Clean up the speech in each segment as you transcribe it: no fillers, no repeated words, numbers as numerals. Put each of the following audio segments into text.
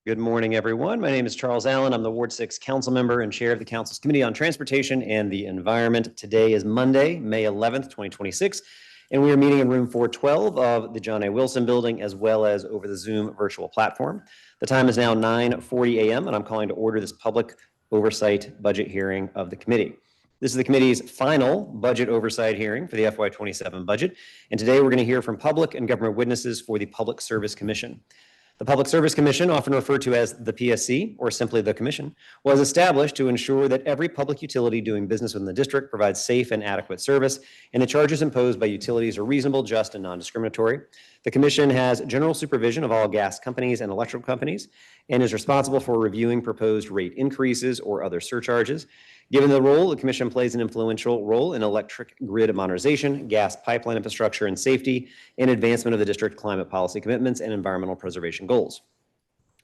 Good morning, everyone. My name is Charles Allen. I'm the Ward 6 council member and chair of the council's Committee on Transportation and the Environment. Today is Monday, May 11th, 2026, and we are meeting in room 412 of the John A. Wilson building, as well as over the Zoom virtual platform. The time is now 9:40 a.m., and I'm calling to order this public oversight budget hearing of the committee. This is the committee's final budget oversight hearing for the FY27 budget, and today we're going to hear from public and government witnesses for the Public Service Commission. The Public Service Commission, often referred to as the PSC or simply the Commission, was established to ensure that every public utility doing business within the district provides safe and adequate service, and the charges imposed by utilities are reasonable, just, and non-discriminatory. The Commission has general supervision of all gas companies and electrical companies and is responsible for reviewing proposed rate increases or other surcharges. Given the role, the Commission plays an influential role in electric grid modernization, gas pipeline infrastructure and safety, and advancement of the district climate policy commitments and environmental preservation goals.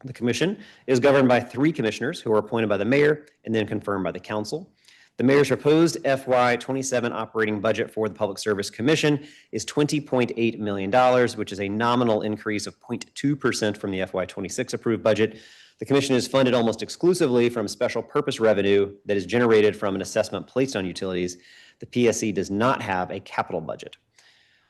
The Commission is governed by 3 commissioners who are appointed by the mayor and then confirmed by the council. The mayor's proposed FY27 operating budget for the Public Service Commission is $20.8 million, which is a nominal increase of 0.2% from the FY26 approved budget. The commission is funded almost exclusively from special purpose revenue that is generated from an assessment placed on utilities. The PSC does not have a capital budget.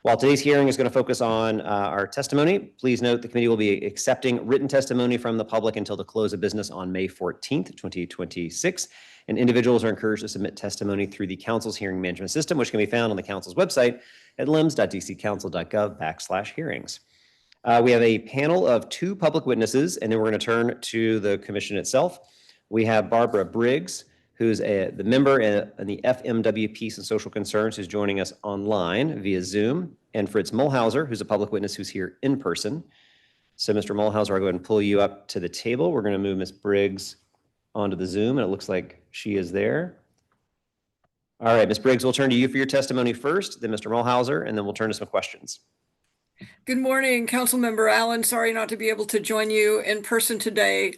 While today's hearing is going to focus on our testimony, please note the committee will be accepting written testimony from the public until the close of business on May 14th, 2026. And individuals are encouraged to submit testimony through the council's hearing management system, which can be found on the council's website at lims.dccouncil.gov/hearings. We have a panel of 2 public witnesses, and then we're going to turn to the commission itself. We have Barbara Briggs, who's the member in the FMW Peace and Social Concerns, who's joining us online via Zoom, and Fritz Mulhauser, who's a public witness who's here in person. So, Mr. Mulhauser, I'll go ahead and pull you up to the table. We're going to move Ms. Briggs onto the Zoom, and it looks like she is there. All right, Ms. Briggs, we'll turn to you for your testimony first, then Mr. Mulhauser, and then we'll turn to some questions. Good morning, Councilmember Allen. Sorry not to be able to join you in person today.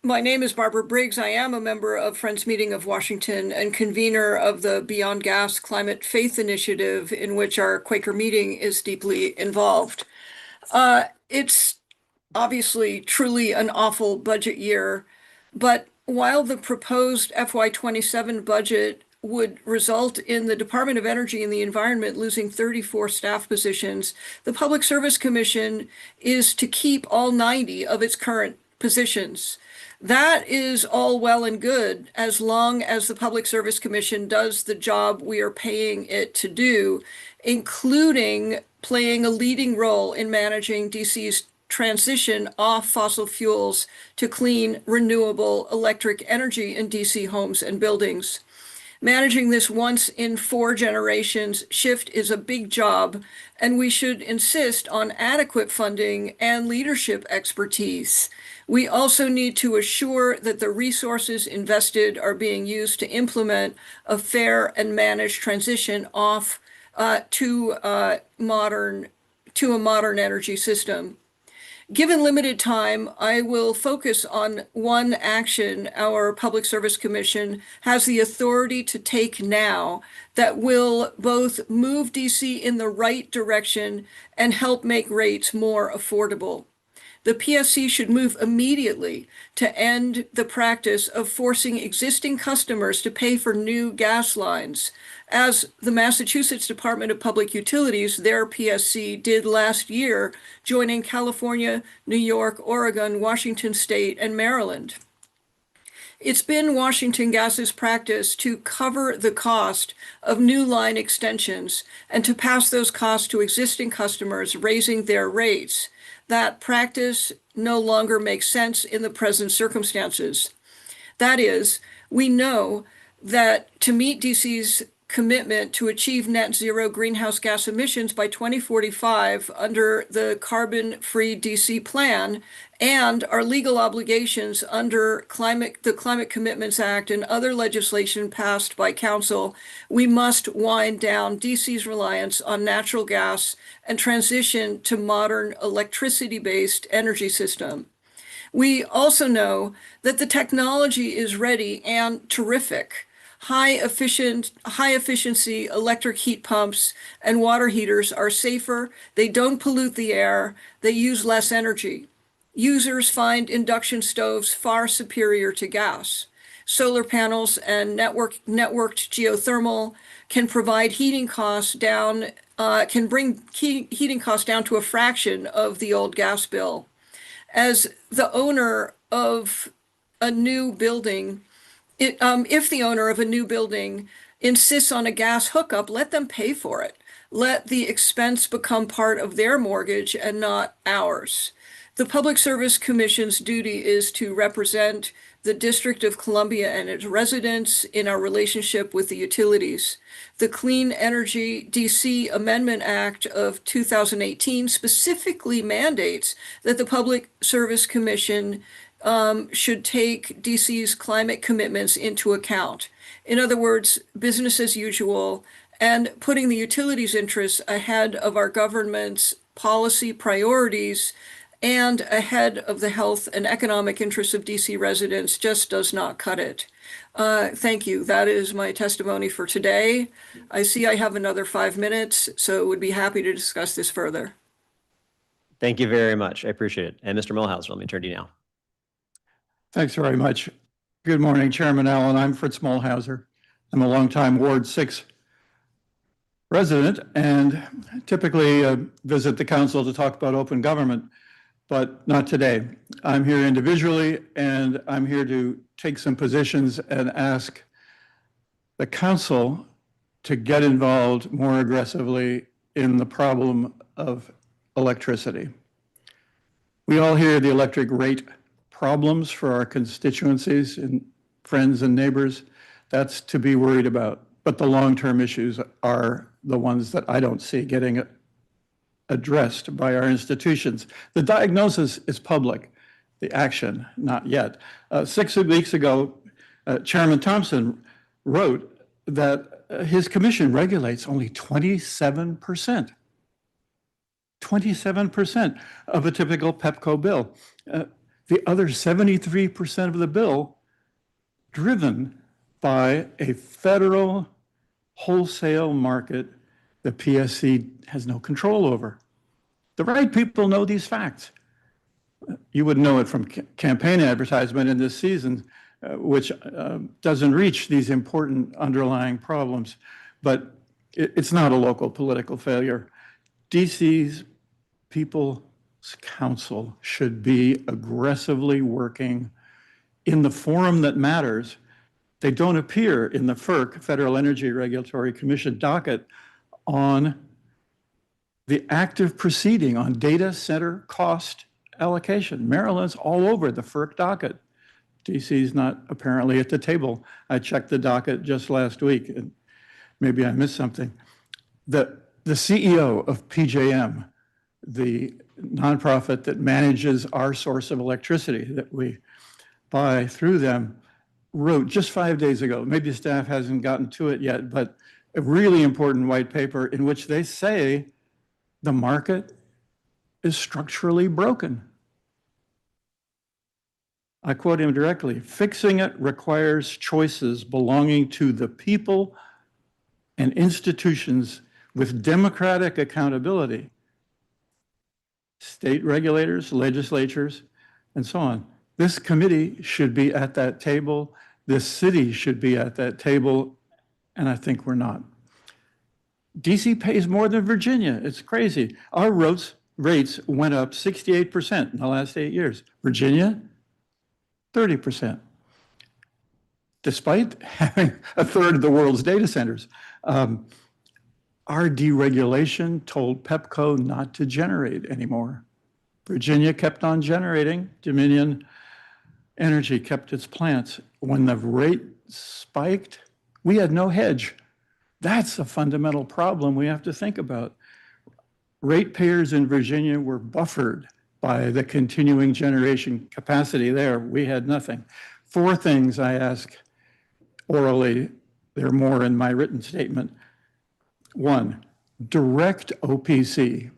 My name is Barbara Briggs. I am a member of Friends Meeting of Washington and convener of the Beyond Gas Climate Faith Initiative, in which our Quaker meeting is deeply involved. It's obviously truly an awful budget year, but while the proposed FY27 budget would result in the Department of Energy and the Environment losing 34 staff positions, the Public Service Commission is to keep all 90 of its current positions. That is all well and good as long as the Public Service Commission does the job we are paying it to do, including playing a leading role in managing DC's transition off fossil fuels to clean, renewable electric energy in DC homes and buildings. Managing this once in 4 generations shift is a big job, and we should insist on adequate funding and leadership expertise. We also need to assure that the resources invested are being used to implement a fair and managed transition off to a modern energy system. Given limited time, I will focus on one action our Public Service Commission has the authority to take now that will both move DC in the right direction and help make rates more affordable. The PSC should move immediately to end the practice of forcing existing customers to pay for new gas lines, as the Massachusetts Department of Public Utilities, their PSC, did last year, joining California, New York, Oregon, Washington State, and Maryland. It's been Washington Gas's practice to cover the cost of new line extensions and to pass those costs to existing customers, raising their rates. That practice no longer makes sense in the present circumstances. That is, we know that to meet DC's commitment to achieve net zero greenhouse gas emissions by 2045 under the carbon-free DC plan and our legal obligations under the Climate Commitments Act and other legislation passed by Council, we must wind down DC's reliance on natural gas and transition to modern electricity-based energy system. We also know that the technology is ready and terrific. High efficiency electric heat pumps and water heaters are safer, they don't pollute the air, they use less energy. Users find induction stoves far superior to gas. Solar panels and networked geothermal can provide heating costs down, can bring heating costs down to a fraction of the old gas bill. As the owner of a new building, if the owner of a new building insists on a gas hookup, let them pay for it. Let the expense become part of their mortgage and not ours. The Public Service Commission's duty is to represent the District of Columbia and its residents in our relationship with the utilities. The Clean Energy DC Amendment Act of 2018 specifically mandates that the Public Service Commission should take DC's climate commitments into account. In other words, business as usual, and putting the utilities' interests ahead of our government's policy priorities and ahead of the health and economic interests of DC residents just does not cut it. Thank you. That is my testimony for today. I see I have another 5 minutes, so would be happy to discuss this further. Thank you very much. I appreciate it. And Mr. Mulhauser, let me turn to you now. Thanks very much. Good morning, Chairman Allen. I'm Fritz Mulhauser. I'm a longtime Ward 6 resident and typically visit the council to talk about open government, but not today. I'm here individually and I'm here to take some positions and ask the council to get involved more aggressively in the problem of electricity. We all hear the electric rate problems for our constituencies and friends and neighbors. That's to be worried about. But the long-term issues are the ones that I don't see getting addressed by our institutions. The diagnosis is public, the action, not yet. 6 weeks ago, Chairman Thompson wrote that his commission regulates only 27%. 27% of a typical PEPCO bill. The other 73% of the bill driven by a federal wholesale market the PSC has no control over. The right people know these facts. You would know it from campaign advertisement in this season, which doesn't reach these important underlying problems, but it's not a local political failure. DC's People's Council should be aggressively working in the forum that matters. They don't appear in the FERC, Federal Energy Regulatory Commission docket on the active proceeding on data center cost allocation. Maryland's all over the FERC docket. DC's not apparently at the table. I checked the docket just last week and maybe I missed something. The CEO of PJM, the nonprofit that manages our source of electricity that we buy through them, wrote just 5 days ago, maybe staff hasn't gotten to it yet, but a really important white paper in which they say the market is structurally broken. I quote him directly, "Fixing it requires choices belonging to the people and institutions with democratic accountability, state regulators, legislatures, and so on. This committee should be at that table. This city should be at that table, and I think we're not. DC pays more than Virginia. It's crazy. Our rates went up 68% in the last 8 years. Virginia, 30%. Despite having a third of the world's data centers. Our deregulation told PEPCO not to generate anymore. Virginia kept on generating. Dominion Energy kept its plants. When the rate spiked, we had no hedge. That's a fundamental problem we have to think about. Ratepayers in Virginia were buffered by the continuing generation capacity there. We had nothing. 4 things I ask orally, there are more in my written statement. 1, direct OPC,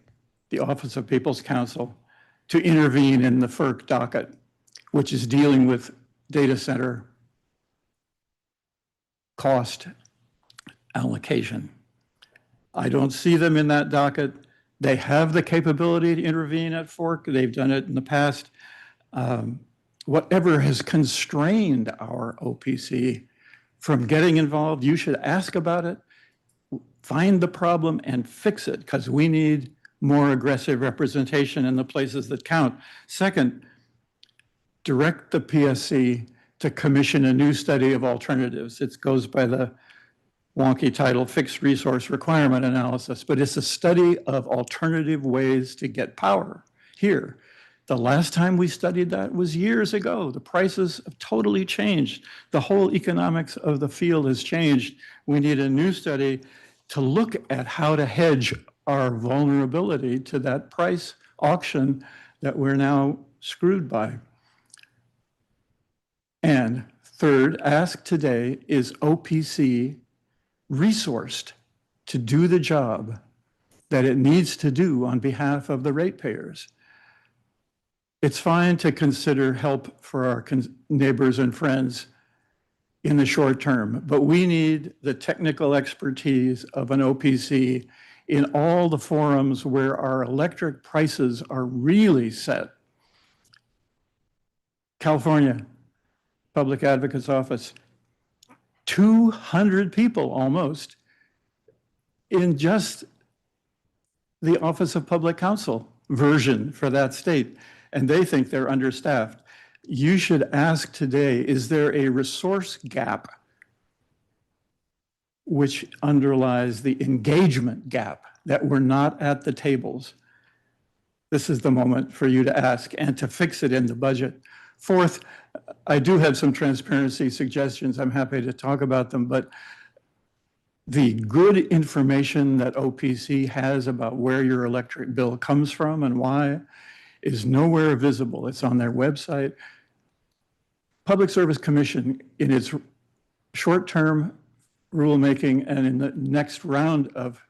the Office of People's Counsel, to intervene in the FERC docket, which is dealing with data center cost allocation. I don't see them in that docket. They have the capability to intervene at Fork. They've done it in the past. Whatever has constrained our OPC from getting involved, you should ask about it, find the problem and fix it, because we need more aggressive representation in the places that count. Second, direct the PSC to commission a new study of alternatives. It goes by the wonky title, Fixed Resource Requirement Analysis, but it's a study of alternative ways to get power here. The last time we studied that was years ago. The prices have totally changed. The whole economics of the field has changed. We need a new study to look at how to hedge our vulnerability to that price auction that we're now screwed by. And third, ask today, is OPC resourced to do the job that it needs to do on behalf of the ratepayers? It's fine to consider help for our neighbors and friends in the short term, but we need the technical expertise of an OPC in all the forums where our electric prices are really set. California Public Advocate's Office, 200 people almost in just the Office of Public Counsel version for that state, and they think they're understaffed. You should ask today, is there a resource gap which underlies the engagement gap, that we're not at the tables? This is the moment for you to ask and to fix it in the budget. Fourth, I do have some transparency suggestions. I'm happy to talk about them, but the good information that OPC has about where your electric bill comes from and why is nowhere visible. It's on their website. Public Service Commission, in its short-term rulemaking and in the next round of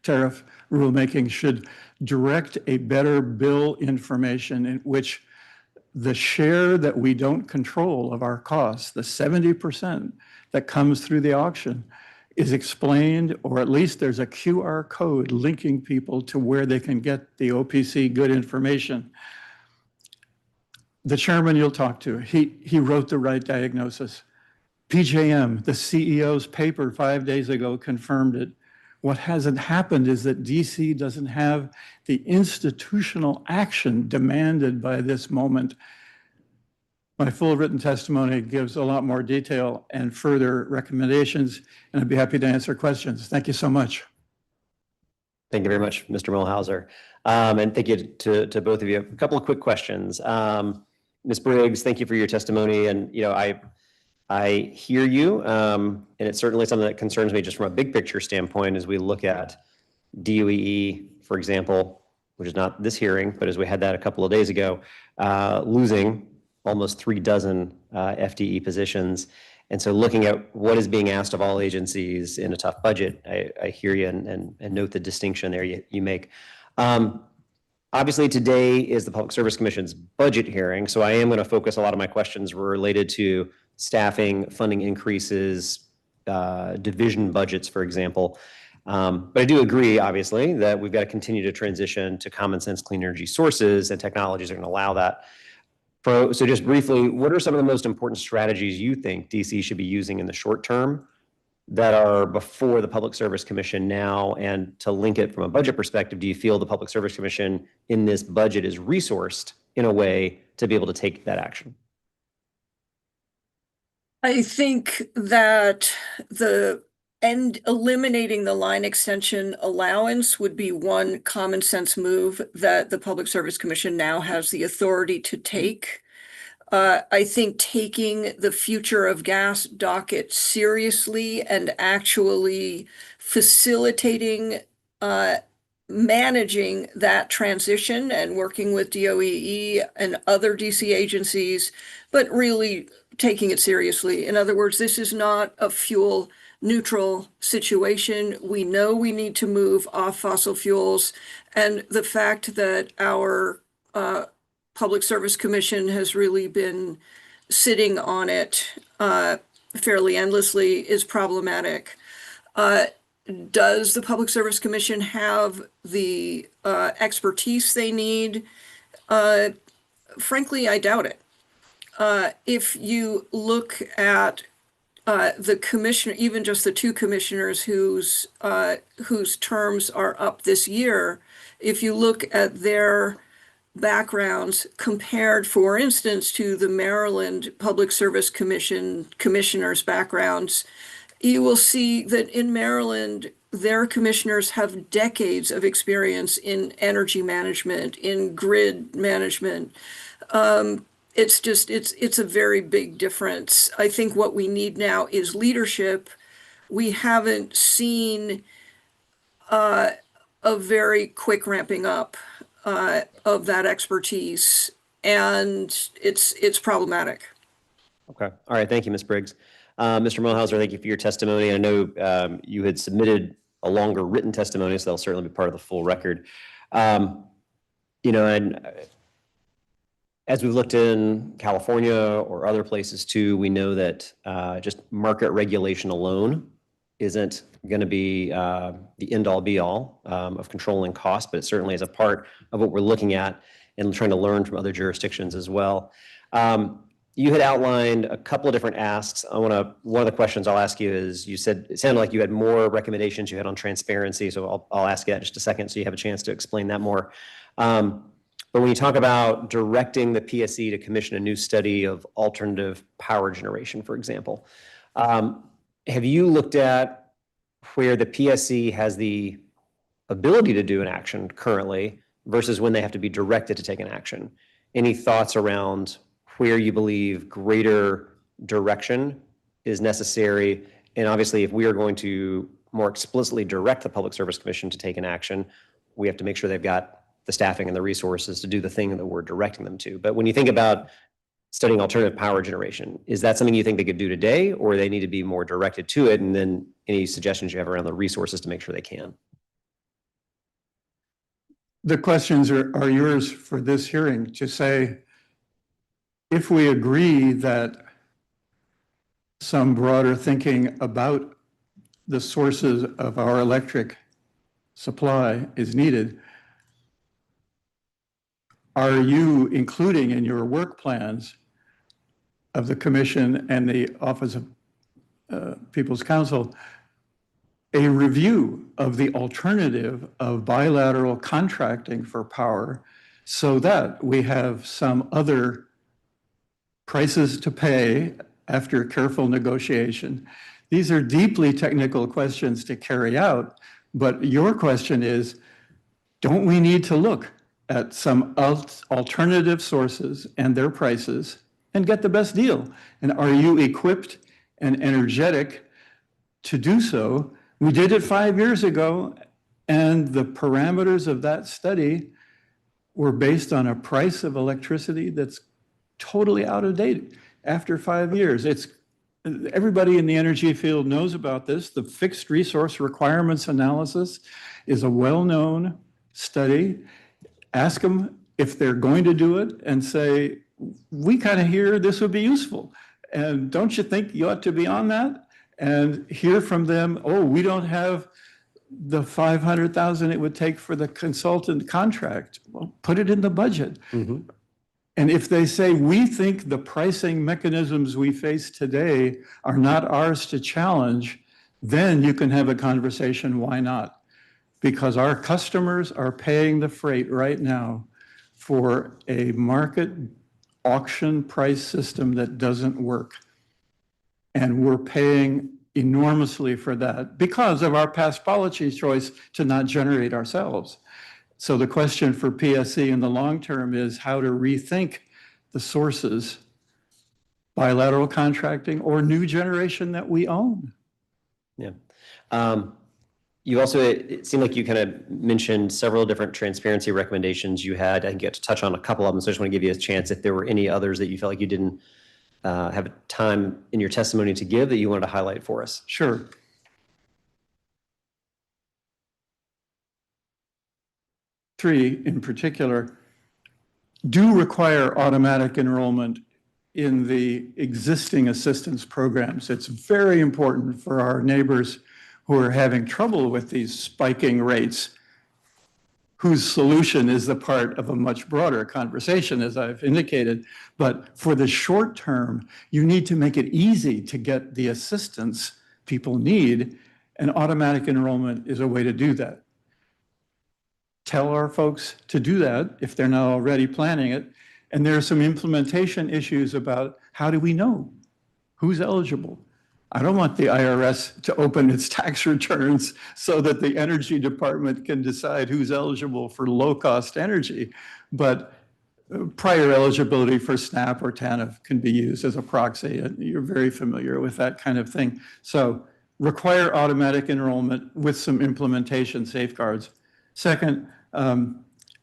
tariff rulemaking, should direct a better bill information in which the share that we don't control of our costs, the 70% that comes through the auction, is explained, or at least there's a QR code linking people to where they can get the OPC good information. The chairman you'll talk to, he wrote the right diagnosis. PJM, the CEO's paper 5 days ago confirmed it. What hasn't happened is that DC doesn't have the institutional action demanded by this moment. My full written testimony gives a lot more detail and further recommendations, and I'd be happy to answer questions. Thank you so much. Thank you very much, Mr. Millhauser. And thank you to both of you. A couple of quick questions. Ms. Briggs, thank you for your testimony. And, you know, I hear you, and it's certainly something that concerns me just from a big picture standpoint as we look at DOEE, for example, which is not this hearing, but as we had that a couple of days ago, losing almost 36 FTE positions. And so looking at what is being asked of all agencies in a tough budget, I hear you and note the distinction there you make. Obviously, today is the Public Service Commission's budget hearing, so I am going to focus a lot of my questions related to staffing, funding increases, division budgets, for example. But I do agree, obviously, that we've got to continue to transition to common sense clean energy sources, and technologies are going to allow that. So just briefly, what are some of the most important strategies you think DC should be using in the short term that are before the Public Service Commission now? And to link it from a budget perspective, do you feel the Public Service Commission in this budget is resourced in a way to be able to take that action? I think that eliminating the line extension allowance would be one common sense move that the Public Service Commission now has the authority to take. I think taking the future of gas docket seriously and actually facilitating, managing that transition and working with DOEE and other DC agencies, but really taking it seriously. In other words, this is not a fuel neutral situation. We know we need to move off fossil fuels, and the fact that our Public Service Commission has really been sitting on it fairly endlessly is problematic. Does the Public Service Commission have the expertise they need? Frankly, I doubt it. If you look at the commissioner, even just the two commissioners whose terms are up this year, if you look at their backgrounds compared, for instance, to the Maryland Public Service Commission commissioners' backgrounds, you will see that in Maryland, their commissioners have decades of experience in energy management, in grid management. It's a very big difference. I think what we need now is leadership. We haven't seen a very quick ramping up of that expertise, and it's problematic. Okay. All right. Thank you, Ms. Briggs. Mr. Mulhauser, thank you for your testimony. I know you had submitted a longer written testimony, so that'll certainly be part of the full record. And as we've looked in California or other places too, we know that just market regulation alone isn't going to be the end-all be-all of controlling costs, but it certainly is a part of what we're looking at and trying to learn from other jurisdictions as well. You had outlined a couple of different asks. One of the questions I'll ask you is, you said it sounded like you had more recommendations you had on transparency, so I'll ask you that in just a second so you have a chance to explain that more. But when you talk about directing the PSC to commission a new study of alternative power generation, for example, have you looked at where the PSC has the ability to do an action currently versus when they have to be directed to take an action? Any thoughts around where you believe greater direction is necessary? And obviously, if we are going to more explicitly direct the Public Service Commission to take an action, we have to make sure they've got the staffing and the resources to do the thing that we're directing them to. But when you think about studying alternative power generation, is that something you think they could do today, or they need to be more directed to it? And then any suggestions you have around the resources to make sure they can? The questions are yours for this hearing to say, if we agree that some broader thinking about the sources of our electric supply is needed, are you including in your work plans of the Commission and the Office of People's Counsel a review of the alternative of bilateral contracting for power so that we have some other prices to pay after careful negotiation? These are deeply technical questions to carry out, but your question is, don't we need to look at some alternative sources and their prices and get the best deal? And are you equipped and energetic to do so? We did it 5 years ago, and the parameters of that study were based on a price of electricity that's totally out of date after 5 years. Everybody in the energy field knows about this. The fixed resource requirements analysis is a well-known study. Ask them if they're going to do it and say, we kind of hear this would be useful. And don't you think you ought to be on that? And hear from them, oh, we don't have the $500,000 it would take for the consultant contract. Well, put it in the budget. Mm-hmm. And if they say, we think the pricing mechanisms we face today are not ours to challenge, then you can have a conversation, why not? Because our customers are paying the freight right now for a market auction price system that doesn't work. And we're paying enormously for that because of our past policy choice to not generate ourselves. So the question for PSC in the long term is how to rethink the sources, bilateral contracting or new generation that we own. Yeah. You also, it seemed like you kind of mentioned several different transparency recommendations you had. I didn't get to touch on a couple of them, so I just want to give you a chance if there were any others that you felt like you didn't have time in your testimony to give that you wanted to highlight for us. Sure. Three in particular do require automatic enrollment in the existing assistance programs. It's very important for our neighbors who are having trouble with these spiking rates, whose solution is the part of a much broader conversation, as I've indicated. But for the short term, you need to make it easy to get the assistance people need, and automatic enrollment is a way to do that. Tell our folks to do that if they're not already planning it. And there are some implementation issues about how do we know who's eligible. I don't want the IRS to open its tax returns so that the energy department can decide who's eligible for low-cost energy. But prior eligibility for SNAP or TANF can be used as a proxy. And you're very familiar with that kind of thing. So require automatic enrollment with some implementation safeguards. Second,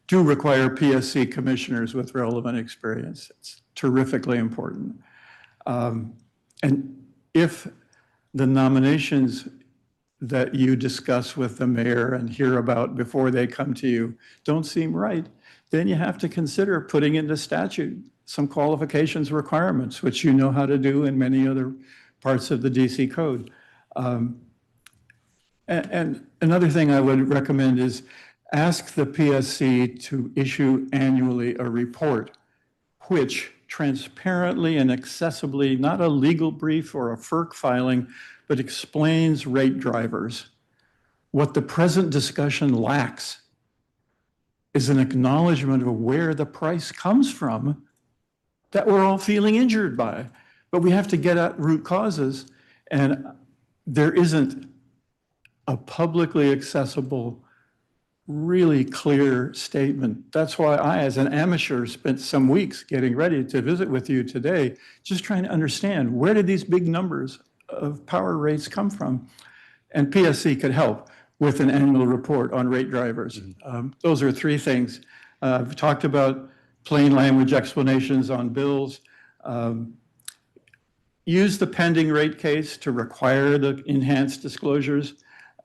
do require PSC commissioners with relevant experience. It's terrifically important. And if the nominations that you discuss with the mayor and hear about before they come to you don't seem right, then you have to consider putting into statute some qualifications requirements, which you know how to do in many other parts of the DC code. And another thing I would recommend is ask the PSC to issue annually a report which transparently and accessibly, not a legal brief or a FERC filing, but explains rate drivers. What the present discussion lacks is an acknowledgement of where the price comes from that we're all feeling injured by. But we have to get at root causes, and there isn't a publicly accessible, really clear statement. That's why I, as an amateur, spent some weeks getting ready to visit with you today, just trying to understand where did these big numbers of power rates come from? And PSC could help with an annual report on rate drivers. Those are three things. I've talked about plain language explanations on bills. Use the pending rate case to require the enhanced disclosures,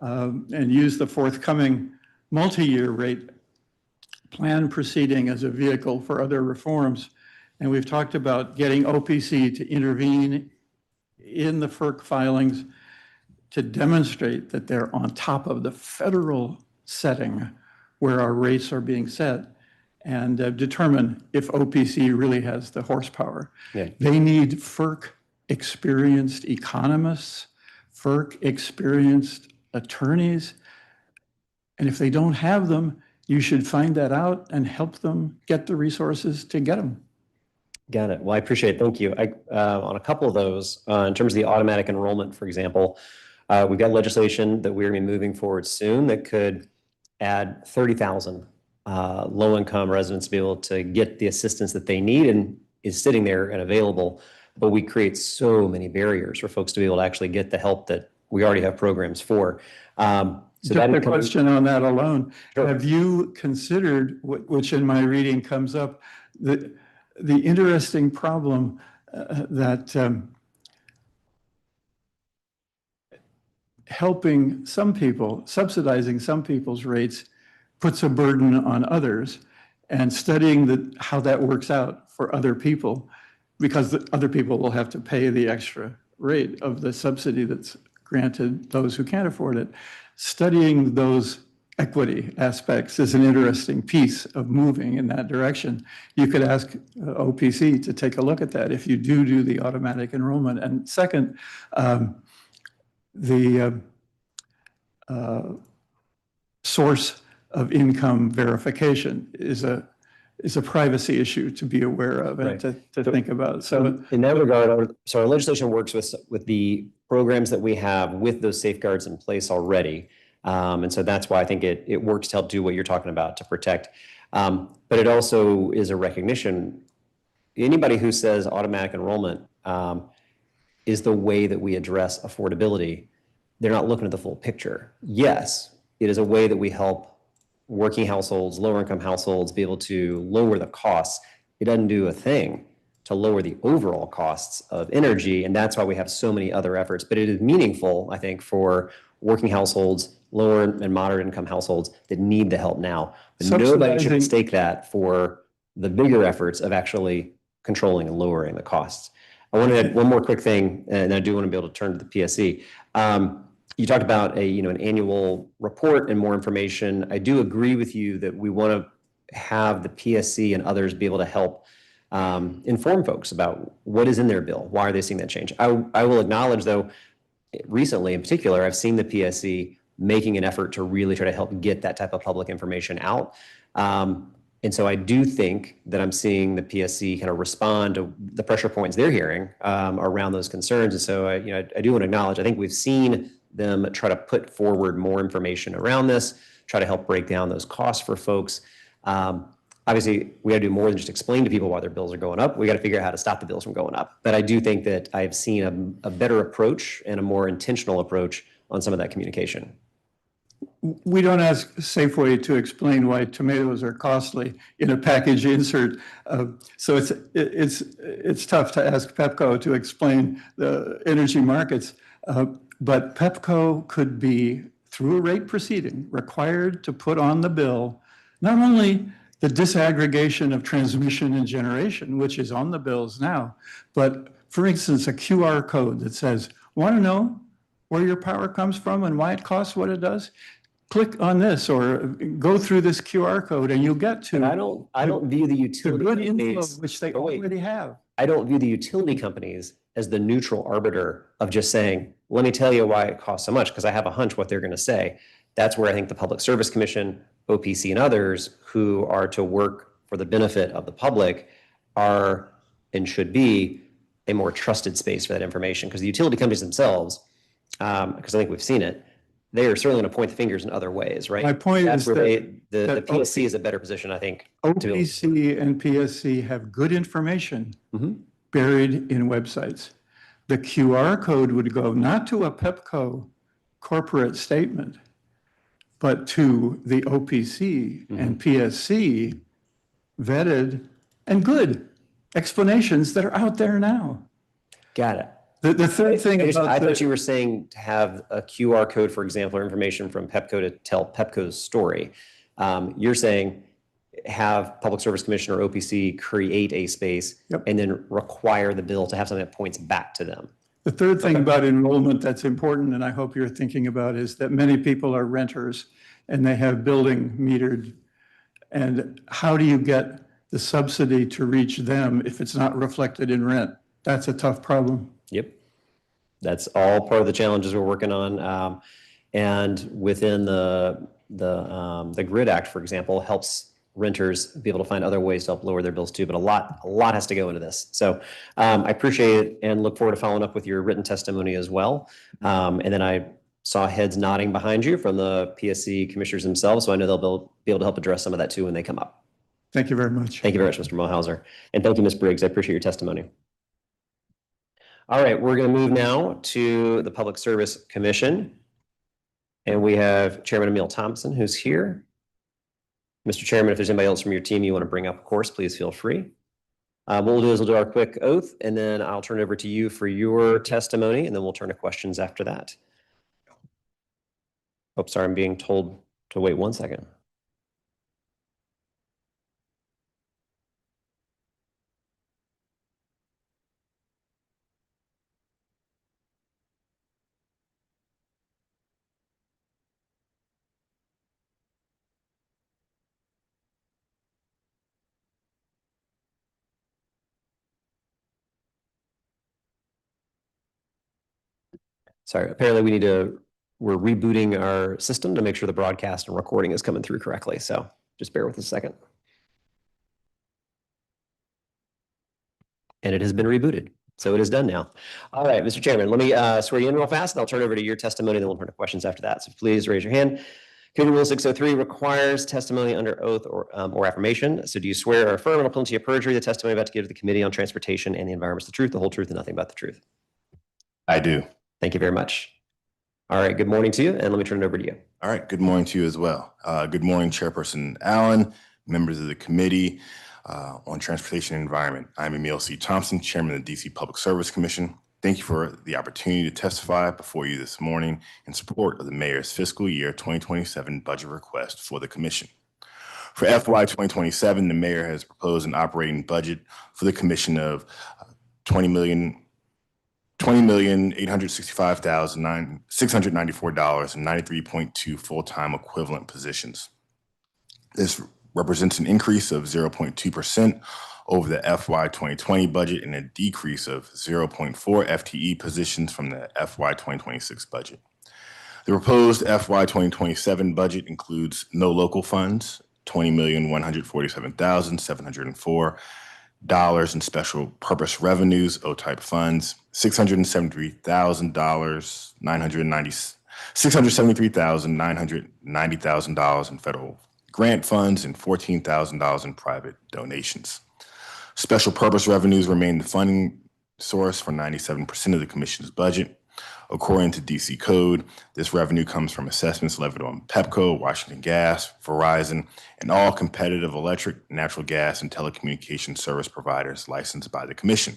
and use the forthcoming multi-year rate plan proceeding as a vehicle for other reforms. And we've talked about getting OPC to intervene in the FERC filings to demonstrate that they're on top of the federal setting where our rates are being set, and determine if OPC really has the horsepower. Yeah. They need FERC experienced economists, FERC experienced attorneys. And if they don't have them, you should find that out and help them get the resources to get them. Got it. Well, I appreciate it. Thank you. On a couple of those, in terms of the automatic enrollment, for example, we've got legislation that we're going to be moving forward soon that could add 30,000 low-income residents to be able to get the assistance that they need and is sitting there and available. But we create so many barriers for folks to be able to actually get the help that we already have programs for. So just a question on that alone. Sure. Have you considered, which in my reading comes up, the interesting problem that helping some people, subsidizing some people's rates puts a burden on others, and studying how that works out for other people, because the other people will have to pay the extra rate of the subsidy that's granted those who can't afford it. Studying those equity aspects is an interesting piece of moving in that direction. You could ask OPC to take a look at that if you do the automatic enrollment. And second, the source of income verification is a privacy issue to be aware of and to think about. So in that regard, our legislation works with the programs that we have with those safeguards in place already. And so that's why I think it works to help do what you're talking about, to protect. But it also is a recognition. Anybody who says automatic enrollment is the way that we address affordability, they're not looking at the full picture. Yes, it is a way that we help working households, lower income households be able to lower the costs. It doesn't do a thing to lower the overall costs of energy. And that's why we have so many other efforts. But it is meaningful, I think, for working households, lower and moderate income households that need the help now. But nobody should mistake that for the bigger efforts of actually controlling and lowering the costs. I want to add one more quick thing, and I do want to be able to turn to the PSC. You talked about an annual report and more information. I do agree with you that we want to have the PSC and others be able to help inform folks about what is in their bill. Why are they seeing that change? I will acknowledge, though, recently in particular, I've seen the PSC making an effort to really try to help get that type of public information out. And so I do think that I'm seeing the PSC kind of respond to the pressure points they're hearing around those concerns. And so I do want to acknowledge, I think we've seen them try to put forward more information around this, try to help break down those costs for folks. Obviously, we got to do more than just explain to people why their bills are going up. We got to figure out how to stop the bills from going up. But I do think that I've seen a better approach and a more intentional approach on some of that communication. We don't ask Safeway to explain why tomatoes are costly in a package insert. So it's tough to ask Pepco to explain the energy markets. But Pepco could be, through a rate proceeding, required to put on the bill not only the disaggregation of transmission and generation, which is on the bills now, but for instance, a QR code that says, want to know where your power comes from and why it costs what it does? Click on this or go through this QR code and you'll get to. And I don't view the utility good info, companies, which they already have. I don't view the utility companies as the neutral arbiter of just saying, let me tell you why it costs so much, because I have a hunch what they're going to say. That's where I think the Public Service Commission, OPC, and others who are to work for the benefit of the public are and should be a more trusted space for that information. Because the utility companies themselves, because I think we've seen it, they are certainly going to point the fingers in other ways, right? My point That's is where that the PSC is a better position, I think. OPC and PSC have good information buried in websites. The QR code would go not to a Pepco corporate statement, but to the OPC and PSC vetted and good explanations that are out there now. Got it. The third thing I about thought you were saying to have a QR code, for example, or information from Pepco to tell Pepco's story. You're saying have Public Service Commission or OPC create a space and then require the bill to have something that points back to them. The third thing about enrollment that's important, and I hope you're thinking about, is that many people are renters and they have building metered. And how do you get the subsidy to reach them if it's not reflected in rent? That's a tough problem. Yep. That's all part of the challenges we're working on. And within the GRID Act, for example, helps renters be able to find other ways to help lower their bills too. But a lot has to go into this. So I appreciate it and look forward to following up with your written testimony as well. And then I saw heads nodding behind you from the PSC commissioners themselves. So I know they'll be able to help address some of that too when they come up. Thank you very much. Thank you very much, Mr. Mohauser. And thank you, Ms. Briggs. I appreciate your testimony. All right, we're going to move now to the Public Service Commission. And we have Chairman Emil Thompson, who's here. Mr. Chairman, if there's anybody else from your team you want to bring up, of course, please feel free. What we'll do is we'll do our quick oath, and then I'll turn it over to you for your testimony, and then we'll turn to questions after that. Oh, sorry, I'm being told to wait 1 second. Sorry, apparently we're rebooting our system to make sure the broadcast and recording is coming through correctly. So just bear with us a second. And it has been rebooted. So it is done now. All right, Mr. Chairman, let me swear you in real fast, and I'll turn over to your testimony, then we'll turn to questions after that. So please raise your hand. Committee Rule 603 requires testimony under oath or affirmation. So do you swear or affirm under penalty of perjury the testimony about to give to the Committee on Transportation and the Environment is the truth, the whole truth, and nothing but the truth? I do. Thank you very much. All right, good morning to you, and let me turn it over to you. All right, good morning to you as well. Good morning, Chairperson Allen, members of the Committee on Transportation and Environment. I'm Emil C. Thompson, Chairman of the DC Public Service Commission. Thank you for the opportunity to testify before you this morning in support of the Mayor's fiscal year 2027 budget request for the Commission. For FY 2027, the Mayor has proposed an operating budget for the Commission of $20 $20,865,694 and 93.2 full-time equivalent positions. This represents an increase of 0.2% over the FY 2020 budget and a decrease of 0.4 FTE positions from the FY 2026 budget. The proposed FY 2027 budget includes no local funds, $20,147,704 in special purpose revenues, O-type funds, $673,990,000 in federal grant funds, and $14,000 in private donations. Special purpose revenues remain the funding source for 97% of the Commission's budget. According to DC Code, this revenue comes from assessments levied on PEPCO, Washington Gas, Verizon, and all competitive electric, natural gas, and telecommunication service providers licensed by the Commission.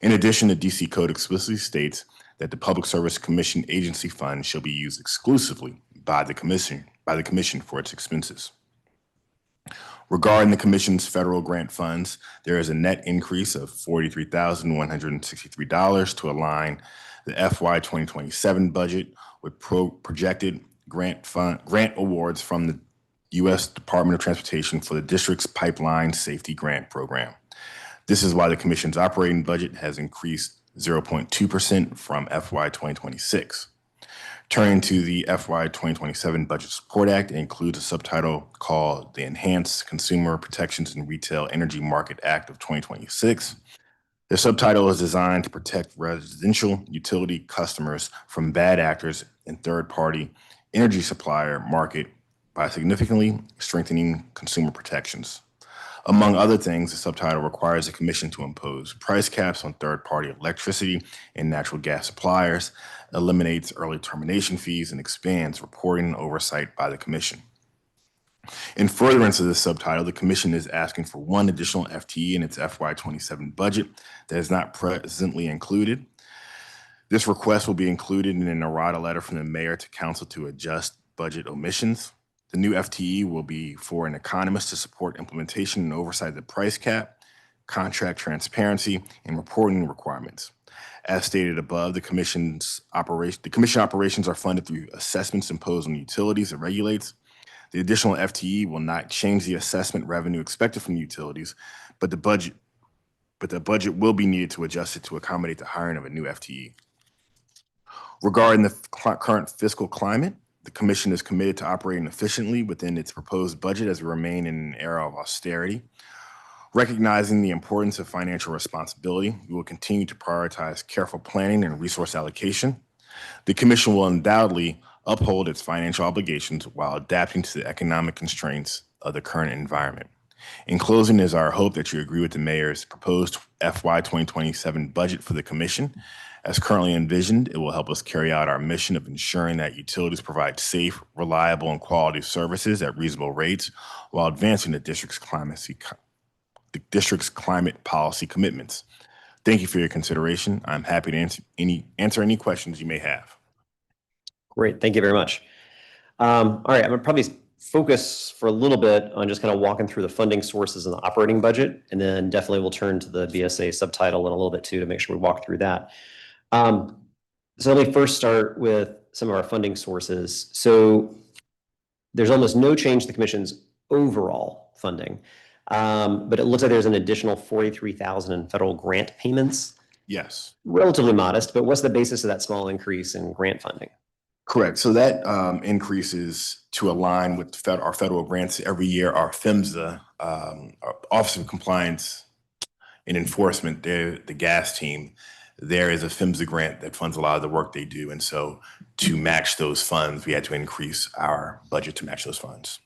In addition, the DC Code explicitly states that the Public Service Commission agency fund shall be used exclusively by the Commission for its expenses. Regarding the Commission's federal grant funds, there is a net increase of $43,163 to align the FY 2027 budget with projected grant awards from the U.S. Department of Transportation for the district's Pipeline Safety Grant Program. This is why the Commission's operating budget has increased 0.2% from FY 2026. Turning to the FY 2027 Budget Support Act, it includes a subtitle called the Enhanced Consumer Protections and Retail Energy Market Act of 2026. The subtitle is designed to protect residential utility customers from bad actors in third-party energy supplier market by significantly strengthening consumer protections. Among other things, the subtitle requires the Commission to impose price caps on third-party electricity and natural gas suppliers, eliminates early termination fees, and expands reporting and oversight by the Commission. In furtherance of this subtitle, the Commission is asking for one additional FTE in its FY 27 budget that is not presently included. This request will be included in an errata letter from the mayor to council to adjust budget omissions. The new FTE will be for an economist to support implementation and oversight of the price cap, contract transparency, and reporting requirements. As stated above, the commission operations are funded through assessments imposed on utilities it regulates. The additional FTE will not change the assessment revenue expected from utilities, but the budget will be needed to adjust it to accommodate the hiring of a new FTE. Regarding the current fiscal climate, the Commission is committed to operating efficiently within its proposed budget as we remain in an era of austerity. Recognizing the importance of financial responsibility, we will continue to prioritize careful planning and resource allocation. The Commission will undoubtedly uphold its financial obligations while adapting to the economic constraints of the current environment. In closing, it is our hope that you agree with the mayor's proposed FY 2027 budget for the Commission. As currently envisioned, it will help us carry out our mission of ensuring that utilities provide safe, reliable, and quality services at reasonable rates while advancing the district's climate policy commitments. Thank you for your consideration. I'm happy to answer any questions you may have. Great, thank you very much. All right, I'm gonna probably focus for a little bit on just kind of walking through the funding sources and the operating budget, and then definitely we'll turn to the BSA subtitle in a little bit too to make sure we walk through that. So let me first start with some of our funding sources. So there's almost no change to the Commission's overall funding, but it looks like there's an additional $43,000 in federal grant payments. Yes. Relatively modest, but what's the basis of that small increase in grant funding? Correct. So that increase is to align with our federal grants. Every year, our PHMSA, our Office of Compliance and Enforcement, the gas team, there is a PHMSA grant that funds a lot of the work they do. And so to match those funds, we had to increase our budget to match those funds.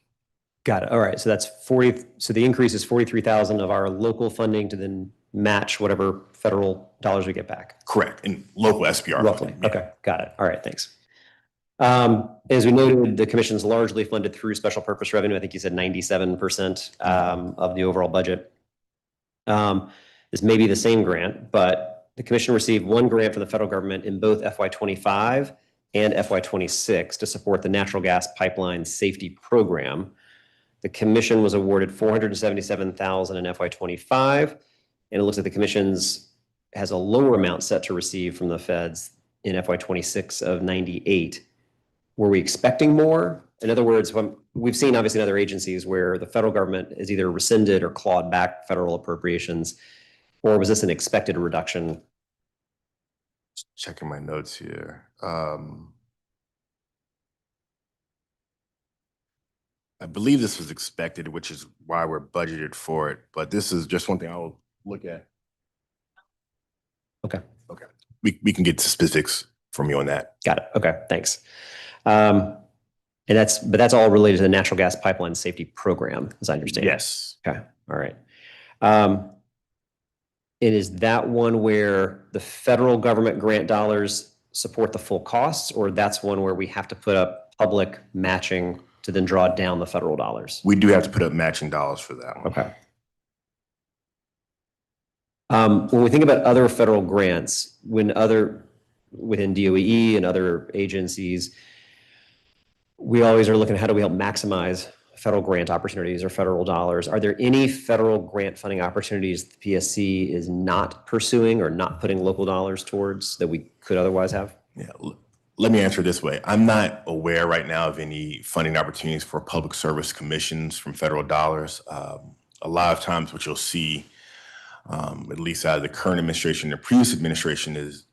Got it. All right. So that's 40. So the increase is 43,000 of our local funding to then match whatever federal dollars we get back. Correct. And local SBR. Roughly. Funding, yeah. Okay. Got it. All right. Thanks. As we noted, the Commission's largely funded through special purpose revenue. I think you said 97% of the overall budget. This may be the same grant, but the Commission received one grant from the federal government in both FY25 and FY26 to support the natural gas pipeline safety program. The Commission was awarded $477,000 in FY25, and it looks like the Commission's has a lower amount set to receive from the feds in FY26 of 98. Were we expecting more? In other words, we've seen obviously in other agencies where the federal government has either rescinded or clawed back federal appropriations, or was this an expected reduction? Checking my notes here. I believe this was expected, which is why we're budgeted for it. But this is just one thing I'll look at. Okay. Okay. We can get to specifics from you on that. Got it. Okay, thanks. And that's all related to the natural gas pipeline safety program, as I understand. Yes. Okay. All right. And is that one where the federal government grant dollars support the full costs, or that's one where we have to put up public matching to then draw down the federal dollars? We do have to put up matching dollars for that one. Okay. When we think about other federal grants, within DOE and other agencies, we always are looking at how do we help maximize federal grant opportunities or federal dollars. Are there any federal grant funding opportunities the PSC is not pursuing or not putting local dollars towards that we could otherwise have? Yeah. Let me answer it this way. I'm not aware right now of any funding opportunities for public service commissions from federal dollars. A lot of times what you'll see, at least out of the current administration, the previous administration, is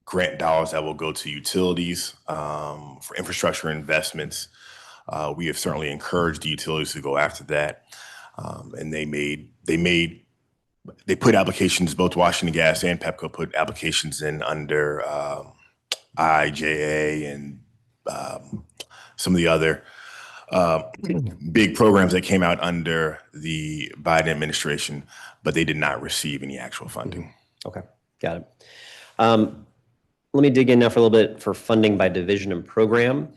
grant dollars that will go to utilities for infrastructure investments. We have certainly encouraged the utilities to go after that. And they put applications, both Washington Gas and Pepco put applications in under IIJA and some of the other big programs that came out under the Biden administration, but they did not receive any actual funding. Okay, got it. Let me dig in now for a little bit for funding by division and program.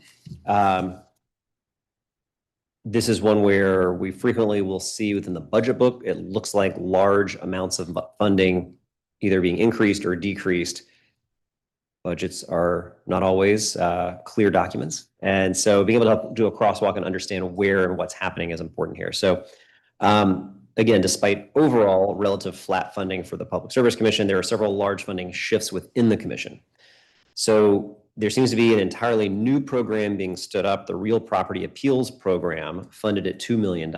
This is one where we frequently will see within the budget book, it looks like large amounts of funding either being increased or decreased. Budgets are not always clear documents. And so being able to do a crosswalk and understand where and what's happening is important here. So again, despite overall relative flat funding for the Public Service Commission, there are several large funding shifts within the commission. So there seems to be an entirely new program being stood up, the Real Property Appeals Program, funded at $2 million.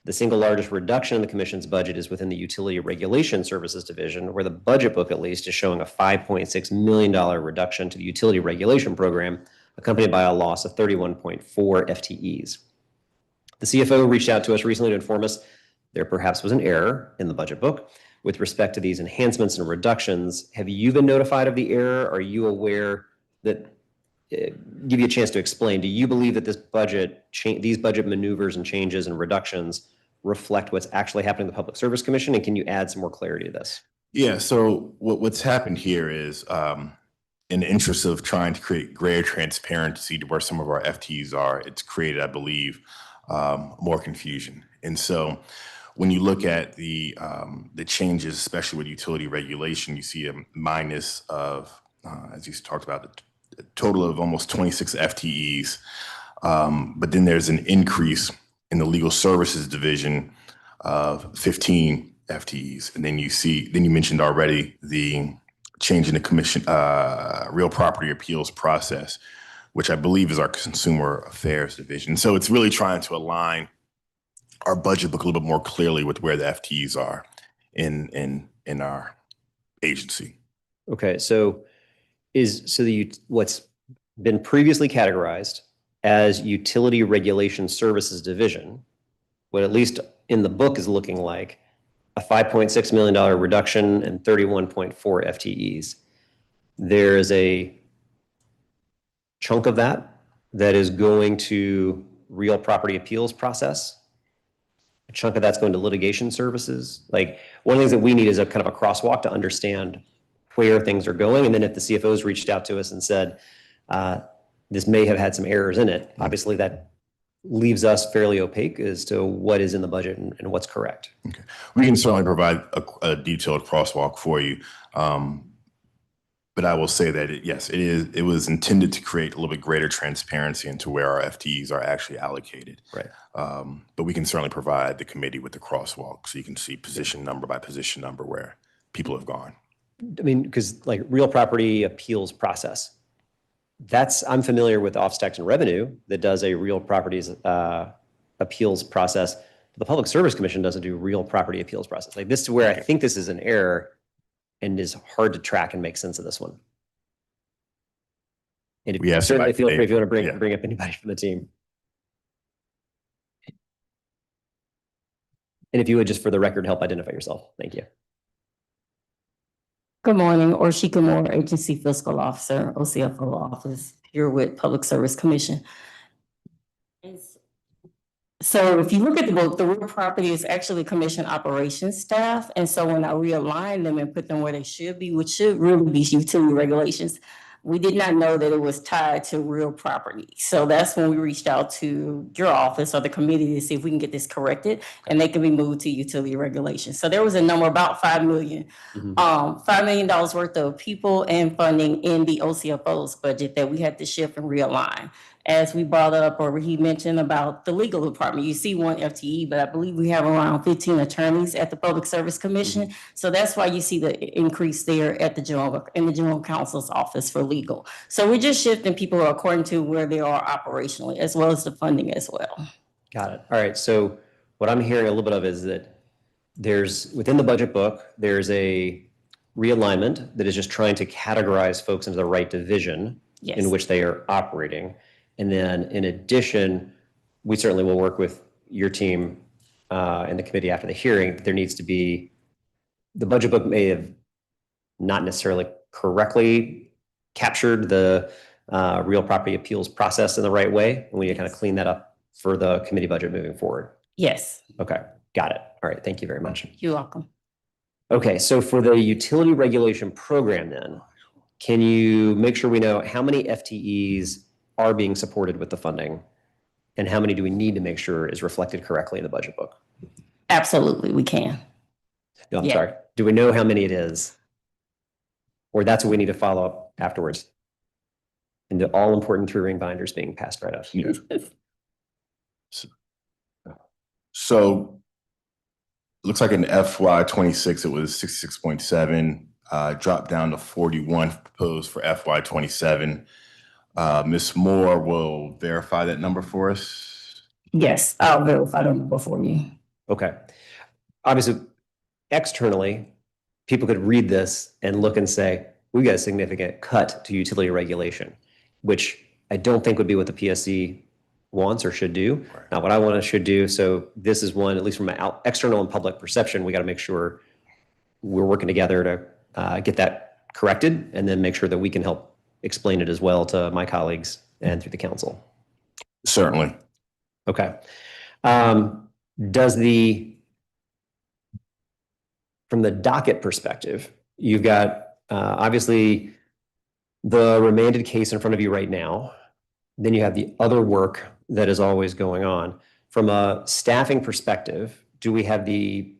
The single largest reduction in the commission's budget is within the Utility Regulation Services Division, where the budget book at least is showing a $5.6 million reduction to the utility regulation program, accompanied by a loss of 31.4 FTEs. The CFO reached out to us recently to inform us there perhaps was an error in the budget book with respect to these enhancements and reductions. Have you been notified of the error? Are you aware that, give you a chance to explain, do you believe that this these budget maneuvers and changes and reductions reflect what's actually happening in the Public Service Commission? And can you add some more clarity to this? Yeah, so what's happened here is in the interest of trying to create greater transparency to where some of our FTEs are, it's created, I believe, more confusion. And so when you look at the changes, especially with utility regulation, you see a minus of, as you talked about, a total of almost 26 FTEs. But then there's an increase in the legal services division of 15 FTEs. And then you mentioned already the change in the commission, real property appeals process, which I believe is our consumer affairs division. So it's really trying to align our budget book a little bit more clearly with where the FTEs are in our agency. Okay, so what's been previously categorized as Utility Regulation Services Division, what at least in the book is looking like a $5.6 million reduction and 31.4 FTEs. There is a chunk of that is going to real property appeals process. A chunk of that's going to litigation services. Like, one of the things that we need is a kind of a crosswalk to understand where things are going. And then if the CFO's reached out to us and said, this may have had some errors in it, obviously that leaves us fairly opaque as to what is in the budget and what's correct. Okay. We can certainly provide a detailed crosswalk for you. But I will say that it was intended to create a little bit greater transparency into where our FTEs are actually allocated. Right. But we can certainly provide the committee with the crosswalk so you can see position number by position number where people have gone. I mean, because like real property appeals process, I'm familiar with Office Tax and Revenue that does a real properties appeals process. The Public Service Commission doesn't do real property appeals process. Like this is where I think this is an error and is hard to track and make sense of this one. And We have certainly somebody- feel free if you want to yeah. bring up anybody from the team. And if you would just for the record, help identify yourself. Thank you. Good morning, Orshika Moore, Agency Fiscal Officer, OCFO Office, here with Public Service Commission. So if you look at the book, the real property is actually commission operations staff. And so when I realign them and put them where they should be, which should really be utility regulations, we did not know that it was tied to real property. So that's when we reached out to your office or the committee to see if we can get this corrected and they can be moved to utility regulations. So there was a number about $5 million. $5 million worth of people and funding in the OCFO's budget that we had to shift and realign. As we brought up, or he mentioned about the legal department, you see one FTE, but I believe we have around 15 attorneys at the Public Service Commission. So that's why you see the increase there at the general counsel's office for legal. So we're just shifting people according to where they are operationally, as well as the funding as well. Got it. All right. So what I'm hearing a little bit of is that there's within the budget book, there's a realignment that is just trying to categorize folks into the right division in which they are operating. And then in addition, we certainly will work with your team and the committee after the hearing. There needs to be, the budget book may have not necessarily correctly captured the real property appeals process in the right way. And we need to kind of clean that up for the committee budget moving forward. Yes. Okay, got it. All right, thank you very much. You're welcome. Okay, so for the utility regulation program then, can you make sure we know how many FTEs are being supported with the funding and how many do we need to make sure is reflected correctly in the budget book? Absolutely, we can. No, I'm Yeah. sorry. Do we know how many it is? Or that's what we need to follow up afterwards? And the all important 3-ring binders being passed right up. Yeah. So looks like in FY26, it was 66.7, dropped down to 41 proposed for FY27. Ms. Moore will verify that number for us. Yes, I'll verify the number for you. Okay. Obviously, externally, people could read this and look and say, we got a significant cut to utility regulation, which I don't think would be what the PSC wants or should do. Right. Not what I want to should do. So this is one, at least from an external and public perception, we got to make sure we're working together to get that corrected and then make sure that we can help explain it as well to my colleagues and through the council. Certainly. Okay. From the docket perspective, you've got obviously the remanded case in front of you right now. Then you have the other work that is always going on. From a staffing perspective, do we have the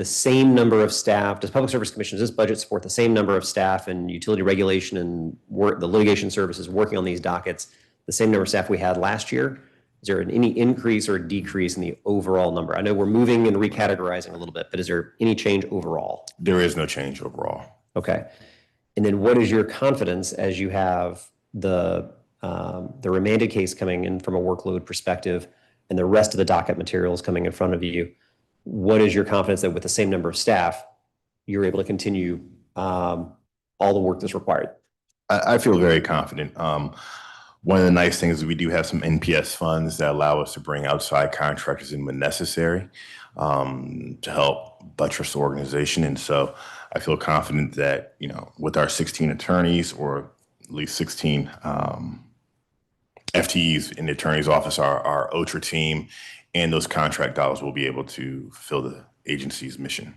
same number of staff? Does Public Service Commission, does this budget support the same number of staff and utility regulation and the litigation services working on these dockets, the same number of staff we had last year? Is there any increase or decrease in the overall number? I know we're moving and recategorizing a little bit, but is there any change overall? There is no change overall. Okay. And then what is your confidence as you have the remanded case coming in from a workload perspective and the rest of the docket materials coming in front of you? What is your confidence that with the same number of staff, you're able to continue all the work that's required? I feel very confident. One of the nice things is we do have some NPS funds that allow us to bring outside contractors in when necessary to help buttress the organization. And so I feel confident that, you know, with our 16 attorneys or at least 16 FTEs in the attorney's office, our OTRA team, and those contract dollars will be able to fulfill the agency's mission.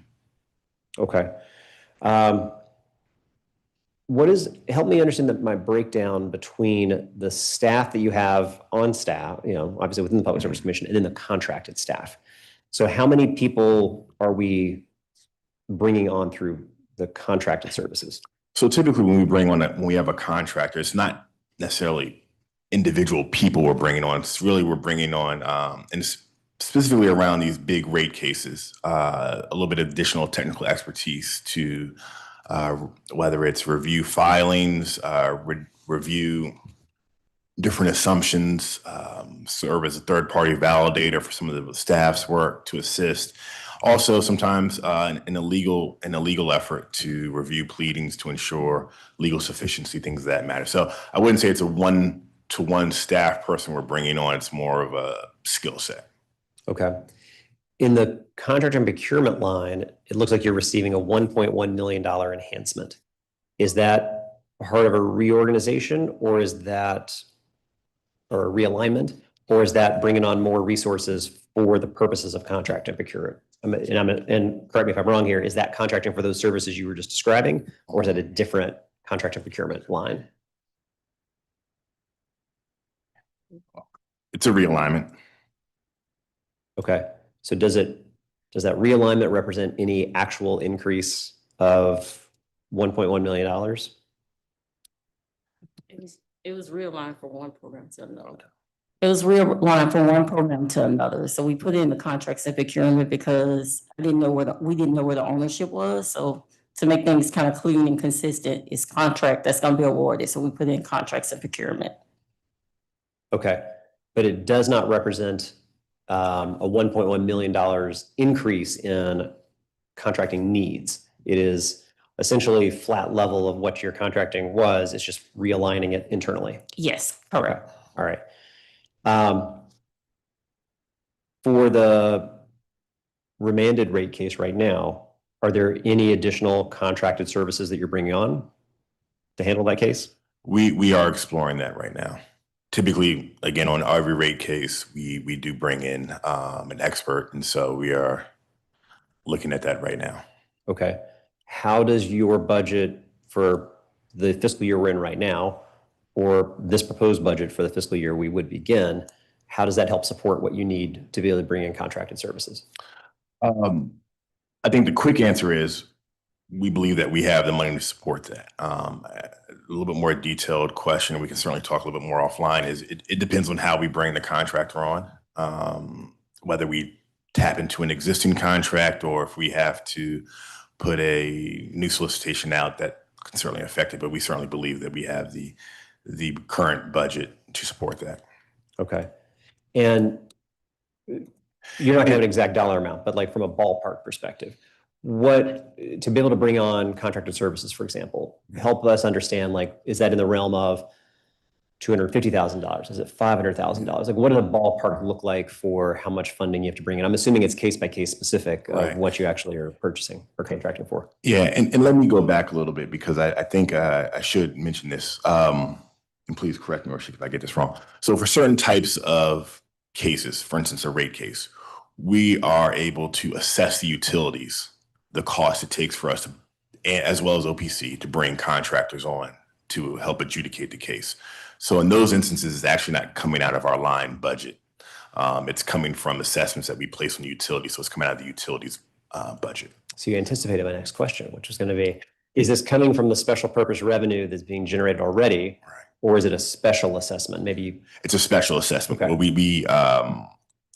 Okay. Help me understand my breakdown between the staff that you have on staff, you know, obviously within the Public Service Commission, and then the contracted staff. So how many people are we bringing on through the contracted services? So typically when we have a contractor, it's not necessarily individual people we're bringing on. It's really we're bringing on, and it's specifically around these big rate cases, a little bit of additional technical expertise to whether it's review filings, review different assumptions, serve as a third-party validator for some of the staff's work to assist. Also, sometimes in a legal effort to review pleadings to ensure legal sufficiency, things of that matter. So I wouldn't say it's a one-to-one staff person we're bringing on. It's more of a skill set. Okay. In the contract and procurement line, it looks like you're receiving a $1.1 million enhancement. Is that part of a reorganization, or is that, or a realignment, or is that bringing on more resources for the purposes of contract and procurement? And correct me if I'm wrong here, is that contracting for those services you were just describing, or is that a different contract and procurement line? It's a realignment. Okay. So does that realignment represent any actual increase of $1.1 million? It was realigned from one program to another. It was realigned from one program to another. So we put in the contracts and procurement because we didn't know where the ownership was. So to make things kind of clean and consistent, it's contract that's going to be awarded. So we put in contracts and procurement. Okay. But it does not represent a $1.1 million increase in contracting needs. It is essentially flat level of what your contracting was. It's just realigning it internally. Yes, correct. All right. For the remanded rate case right now, are there any additional contracted services that you're bringing on to handle that case? We are exploring that right now. Typically, again, on every rate case, we do bring in an expert, and so we are looking at that right now. Okay. How does your budget for the fiscal year we're in right now, or this proposed budget for the fiscal year we would begin, how does that help support what you need to be able to bring in contracted services? I think the quick answer is we believe that we have the money to support that. A little bit more detailed question, we can certainly talk a little bit more offline, is it depends on how we bring the contractor on, whether we tap into an existing contract or if we have to put a new solicitation out. That can certainly affect it, but we certainly believe that we have the current budget to support that. Okay. And you're not gonna have an exact dollar amount, but like from a ballpark perspective, what, to be able to bring on contracted services, for example, help us understand, like, is that in the realm of $250,000? Is it $500,000? Like, what does a ballpark look like for how much funding you have to bring in? I'm assuming it's case by case specific of Right. what you actually are purchasing or contracting for. Yeah, and let me go back a little bit because I think I should mention this. And please correct me if I get this wrong. So for certain types of cases, for instance, a rate case, we are able to assess the utilities, the cost it takes for us to, as well as OPC, to bring contractors on to help adjudicate the case. So in those instances, it's actually not coming out of our line budget. It's coming from assessments that we place on the utility. So it's coming out of the utilities budget. So you anticipated my next question, which was going to be, is this coming from the special purpose revenue that's being generated already? Right. Or is it a special assessment? Maybe it's a special assessment. Okay. Where we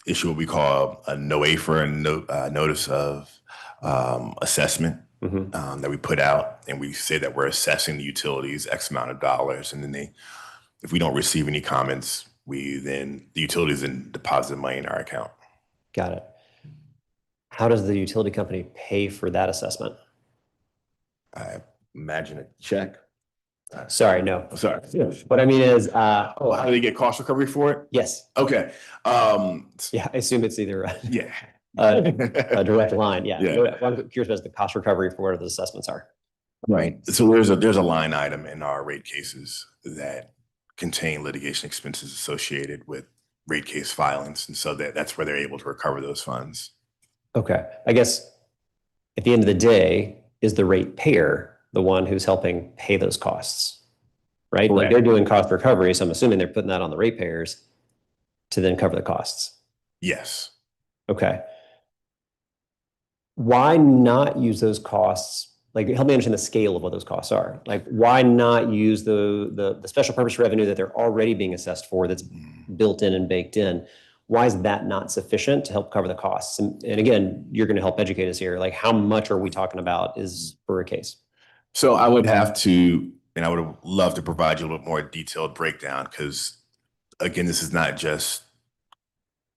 issue what we call a NOAFR, notice of assessment that we put out, and we say that we're assessing the utilities X amount of dollars, and then if we don't receive any comments, the utilities then deposit money in our account. Got it. How does the utility company pay for that assessment? I imagine a check. Sorry, no. Oh, sorry. What I mean is, How do they get cost recovery for it? yes. Okay. Yeah, I assume it's either Yeah. a direct line. Yeah. Yeah. I'm curious about the cost recovery for where the assessments are. Right. So there's a line item in our rate cases that contain litigation expenses associated with rate case filings, and so that's where they're able to recover those funds. Okay. I guess at the end of the day, is the ratepayer the one who's helping pay those costs? Right? Like Correct. they're doing cost recovery, so I'm assuming they're putting that on the ratepayers to then cover the costs. Yes. Okay. Why not use those costs? Like, help me understand the scale of what those costs are. Like, why not use the special purpose revenue that they're already being assessed for, that's built in and baked in? why is that not sufficient to help cover the costs? And again, you're going to help educate us here. Like, how much are we talking about is for a case? So I would have to, and I would have loved to provide you a little more detailed breakdown, because again, this is not just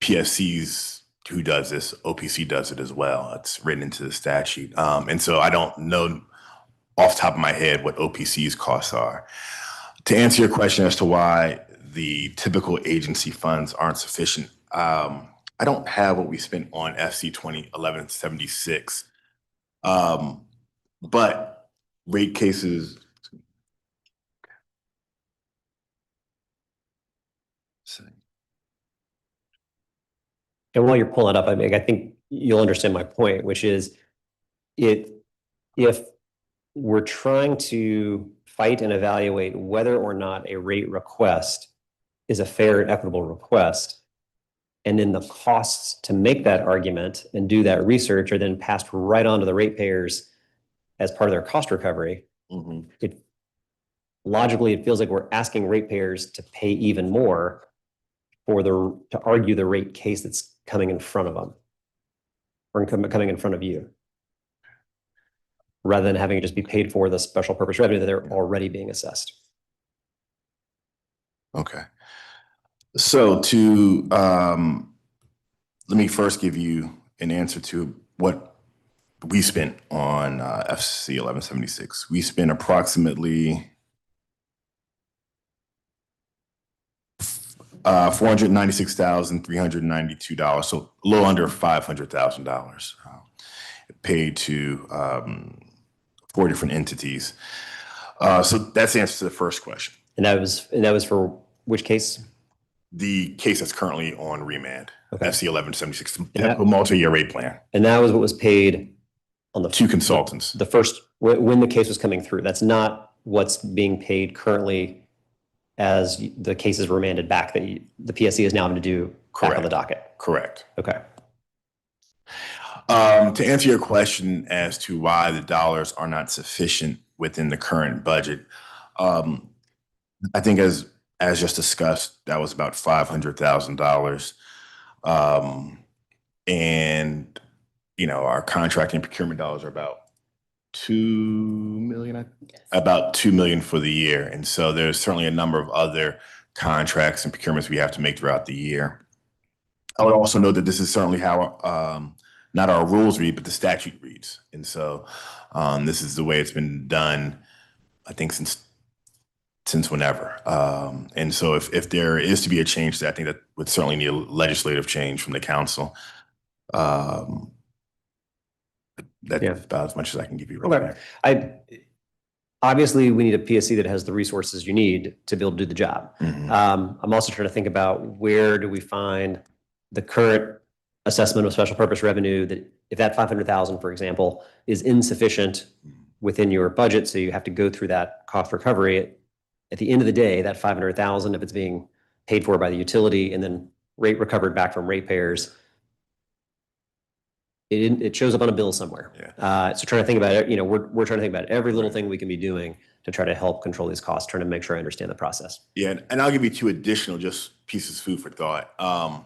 PSC's who does this, OPC does it as well. It's written into the statute. And so I don't know off the top of my head what OPC's costs are. To answer your question as to why the typical agency funds aren't sufficient, I don't have what we spent on FC 2011-76, but rate cases. And while you're pulling it up, I think you'll understand my point, which is if we're trying to fight and evaluate whether or not a rate request is a fair and equitable request, and then the costs to make that argument and do that research are then passed right on to the ratepayers as part of their cost recovery, logically, it feels like we're asking ratepayers to pay even more to argue the rate case that's coming in front of them or coming in front of you, rather than having it just be paid for the special purpose revenue that they're already being assessed. Okay. So let me first give you an answer to what we spent on FC 1176. We spent approximately $496,392, so a little under $500,000 paid to 4 different entities. So that's the answer to the first question. And that was for which case? The case that's currently on remand, Okay. FC 1176, a multi-year rate plan. And that was what was paid on the 2 consultants. The first, when the case was coming through. That's not what's being paid currently as the case is remanded back that the PSC is now going to do back on the docket. Correct. Okay. To answer your question as to why the dollars are not sufficient within the current budget, I think as just discussed, that was about $500,000. And, our contracting procurement dollars are about $2 million, about $2 million for the year. And so there's certainly a number of other contracts and procurements we have to make throughout the year. I would also note that this is certainly how, not our rules read, but the statute reads. And so this is the way it's been done, I think, since whenever. And so if there is to be a change, I think that would certainly need a legislative change from the council. That's about as much as I can give you right now. Obviously, we need a PSC that has the resources you need to be able to do the job. I'm also trying to think about where do we find the current assessment of special purpose revenue, that if that 500,000, for example, is insufficient within your budget, so you have to go through that cost recovery. At the end of the day, that 500,000, if it's being paid for by the utility and then rate recovered back from ratepayers, it shows up on a bill somewhere. So trying to think about it, we're trying to think about every little thing we can be doing to try to help control these costs, trying to make sure I understand the process. Yeah, and I'll give you 2 additional just pieces of food for thought. So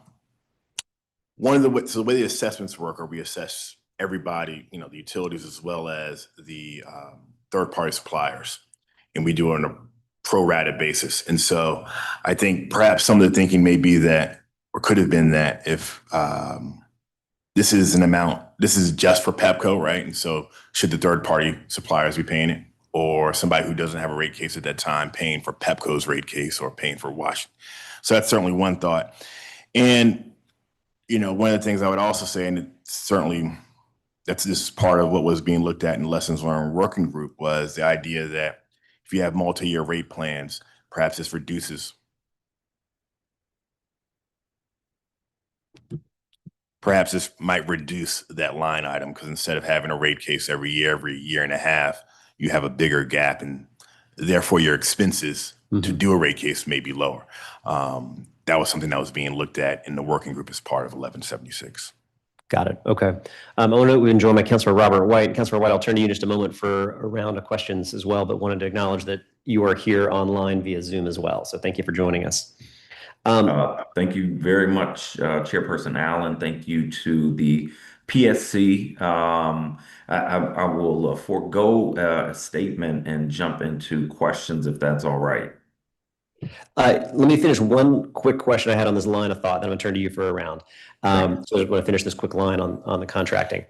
the way the assessments work, are we assess everybody, the utilities as well as the third-party suppliers, and we do it on a pro rata basis. And so I think perhaps some of the thinking may be that, or could have been that, if this is an amount, this is just for Pepco, right? And so should the third-party suppliers be paying it, or somebody who doesn't have a rate case at that time paying for Pepco's rate case or paying for Washington? So that's certainly one thought. And one of the things I would also say, and it's certainly this is part of what was being looked at in the Lessons Learned Working Group, was the idea that if you have multi-year rate plans, perhaps this reduces. Perhaps this might reduce that line item, because instead of having a rate case every year and a half, you have a bigger gap, and therefore your expenses to do a rate case may be lower. That was something that was being looked at in the working group as part of 1176. Got it. Okay. I want to enjoy my Councilor Robert White. Councilor White, I'll turn to you in just a moment for a round of questions as well, but wanted to acknowledge that you are here online via Zoom as well. So thank you for joining us. Thank you very much, Chairperson Allen. Thank you to the PSC. I will forego a statement and jump into questions if that's all right. Let me finish one quick question I had on this line of thought, then I'm gonna turn to you for a round. So I just want to finish this quick line on the contracting.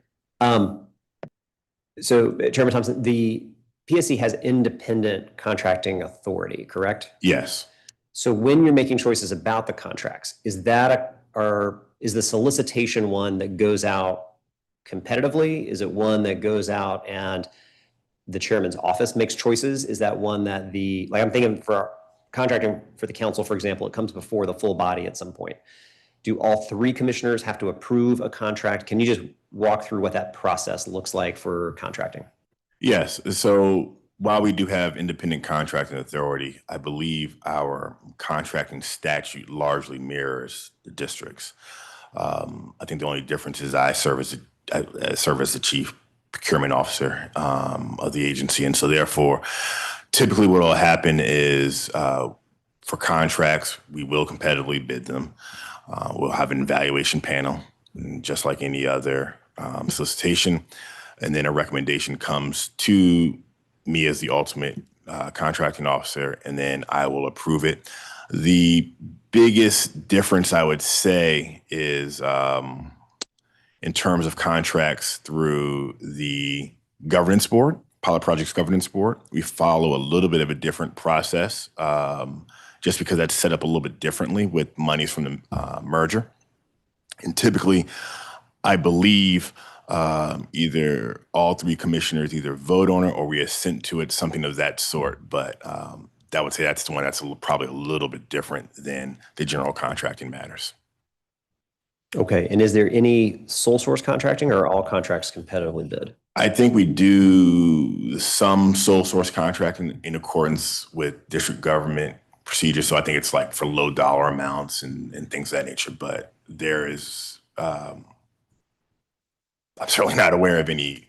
So Chairman Thompson, the PSC has independent contracting authority, correct? Yes. So when you're making choices about the contracts, is that or is the solicitation one that goes out competitively? Is it one that goes out and the chairman's office makes choices? Is that one that like I'm thinking for contracting for the council, for example, it comes before the full body at some point. Do all three commissioners have to approve a contract? Can you just walk through what that process looks like for contracting? Yes. So while we do have independent contracting authority, I believe our contracting statute largely mirrors the districts. I think the only difference is I serve as the chief procurement officer of the agency, and so therefore, typically what will happen is for contracts, we will competitively bid them. We'll have an evaluation panel, just like any other solicitation, and then a recommendation comes to me as the ultimate contracting officer, and then I will approve it. The biggest difference I would say is in terms of contracts through the governance board, pilot projects governance board, we follow a little bit of a different process just because that's set up a little bit differently with monies from the merger. And typically, I believe either all three commissioners either vote on it or we assent to it, something of that sort. But I would say that's the one that's probably a little bit different than the general contracting matters. Okay, and is there any sole source contracting or are all contracts competitively bid? I think we do some sole source contracting in accordance with district government procedures. So I think it's like for low dollar amounts and things of that nature. But there is, I'm certainly not aware of any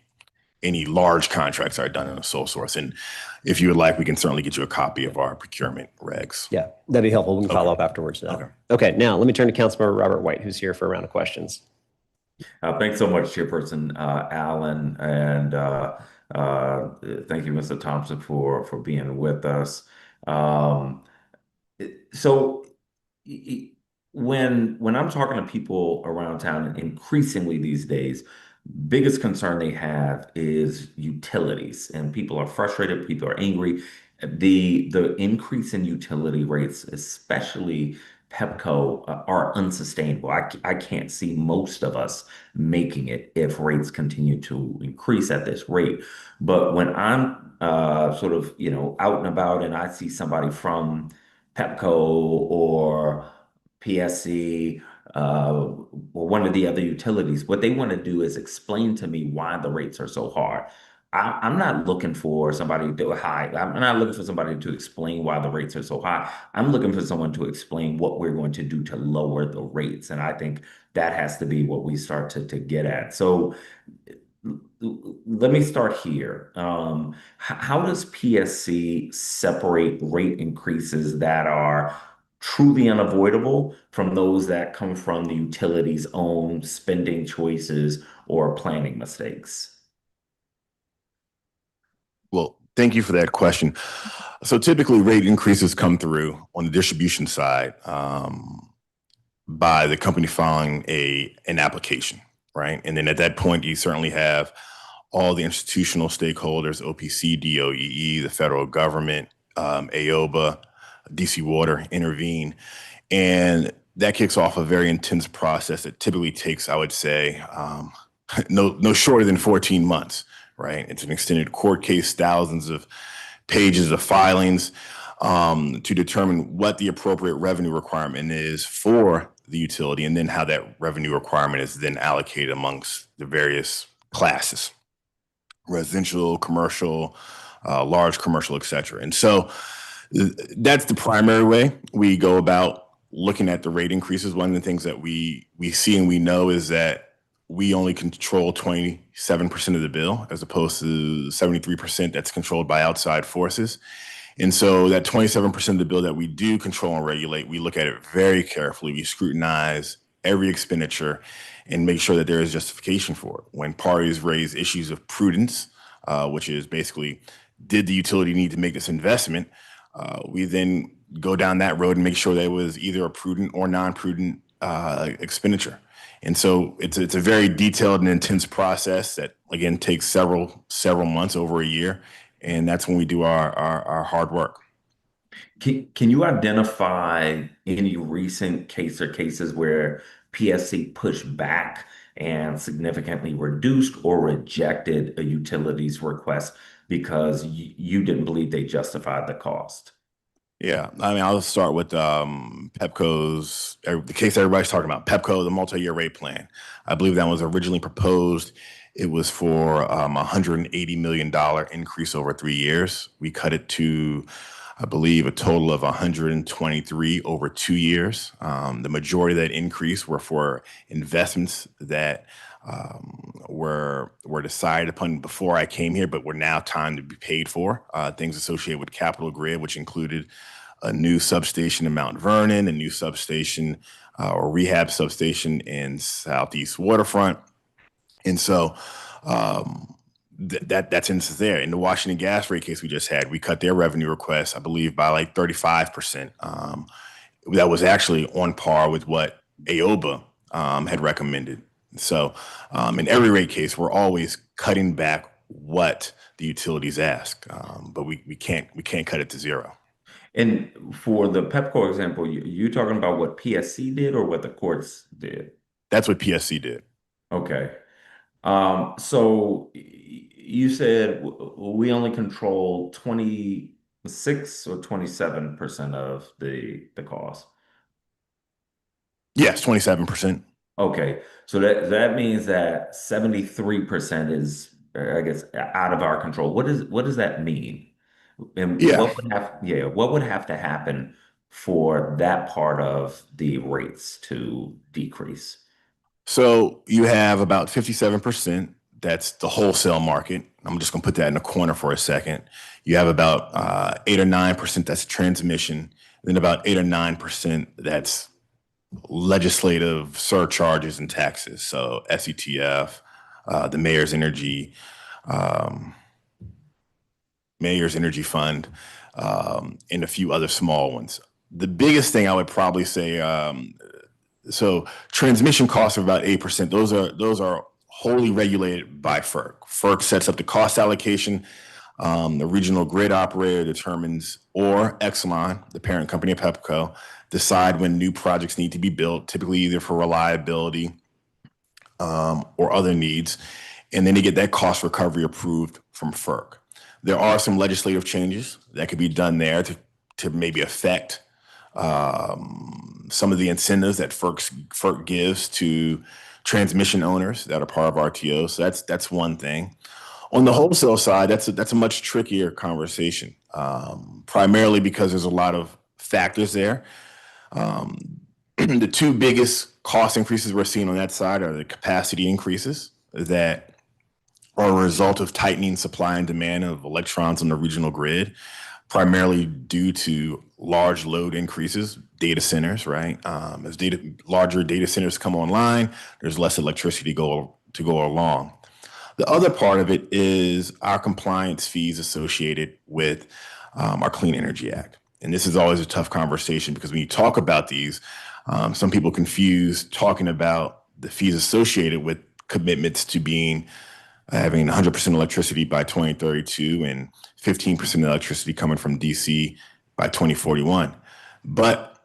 large contracts that are done in a sole source. And if you would like, we can certainly get you a copy of our procurement regs. Yeah, that'd be helpful. We can follow up afterwards. Okay, now let me turn to Councilmember Robert White, who's here for a round of questions. Thanks so much, Chairperson Allen, and thank you, Mr. Thompson, for being with us. So when I'm talking to people around town, increasingly these days, biggest concern they have is utilities, and people are frustrated, people are angry. The increase in utility rates, especially Pepco, are unsustainable. I can't see most of us making it if rates continue to increase at this rate. But when I'm sort of, out and about and I see somebody from Pepco or PSC or one of the other utilities, what they want to do is explain to me why the rates are so hard. I'm not looking for somebody to do I'm not looking for somebody to explain why the rates are so high. I'm looking for someone to explain what we're going to do to lower the rates. And I think that has to be what we start to get at. So let me start here. How does PSC separate rate increases that are truly unavoidable from those that come from the utility's own spending choices or planning mistakes? Well, thank you for that question. So typically rate increases come through on the distribution side by the company filing an application, right? And then at that point, you certainly have all the institutional stakeholders, OPC, DOEE, the federal government, AOBA, DC Water intervene. And that kicks off a very intense process that typically takes, I would say, no shorter than 14 months, right? It's an extended court case, thousands of pages of filings to determine what the appropriate revenue requirement is for the utility, and then how that revenue requirement is then allocated amongst the various classes, residential, commercial, large commercial, et cetera. And so that's the primary way we go about looking at the rate increases. One of the things that we see and we know is that we only control 27% of the bill as opposed to 73% that's controlled by outside forces. And so that 27% of the bill that we do control and regulate, we look at it very carefully. We scrutinize every expenditure and make sure that there is justification for it. When parties raise issues of prudence, which is basically, did the utility need to make this investment? We then go down that road and make sure that it was either a prudent or non-prudent expenditure. And so it's a very detailed and intense process that, again, takes several months, over a year. And that's when we do our hard work. Can you identify any recent case or cases where PSC pushed back and significantly reduced or rejected a utility's request because you didn't believe they justified the cost? Yeah, I mean, I'll start with Pepco's, the case everybody's talking about, Pepco, the multi-year rate plan. I believe that was originally proposed. It was for $180 million increase over 3 years. We cut it to, I believe, a total of 123 over 2 years. The majority of that increase were for investments that were decided upon before I came here, but were now time to be paid for. Things associated with Capital Grid, which included a new substation in Mount Vernon, a new substation or rehab substation in Southeast Waterfront. And so that's instance there. In the Washington Gas rate case we just had, we cut their revenue request, I believe, by like 35%. That was actually on par with what AOBA had recommended. So in every rate case, we're always cutting back what the utilities ask, but we can't cut it to zero. And for the Pepco example, you talking about what PSC did or what the courts did? That's what PSC did. Okay. So you said we only control 26 or 27% of the cost. Yes, 27%. Okay, so that means that 73% is, I guess, out of our control. What does that mean? And Yeah. what would have to happen for that part of the rates to decrease? So you have about 57%. That's the wholesale market. I'm just going to put that in a corner for a second. You have about 8 or 9% that's transmission, then about 8 or 9% that's legislative surcharges and taxes. So SETF, the Mayor's Energy Fund, and a few other small ones. The biggest thing I would probably say, so transmission costs are about 8%. Those are wholly regulated by FERC. FERC sets up the cost allocation. The regional grid operator determines, or Exelon, the parent company of Pepco, decide when new projects need to be built, typically either for reliability or other needs, and then they get that cost recovery approved from FERC. There are some legislative changes that could be done there to maybe affect some of the incentives that FERC gives to transmission owners that are part of RTO. So that's one thing. On the wholesale side, that's a much trickier conversation, primarily because there's a lot of factors there. The two biggest cost increases we're seeing on that side are the capacity increases that are a result of tightening supply and demand of electrons on the regional grid, primarily due to large load increases, data centers, right? As larger data centers come online, there's less electricity to go along. The other part of it is our compliance fees associated with our Clean Energy Act. And this is always a tough conversation because when you talk about these, some people confuse talking about the fees associated with commitments to having 100% electricity by 2032 and 15% electricity coming from DC by 2041. But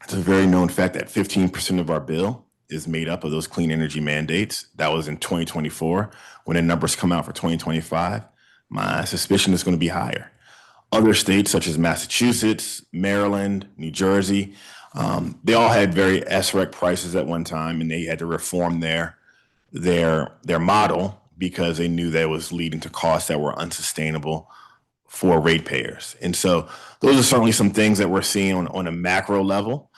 it's a very known fact that 15% of our bill is made up of those clean energy mandates. That was in 2024. When the numbers come out for 2025, my suspicion is going to be higher. Other states such as Massachusetts, Maryland, New Jersey, they all had very SREC prices at one time, and they had to reform their model because they knew that it was leading to costs that were unsustainable for ratepayers. And so those are certainly some things that we're seeing on a macro level,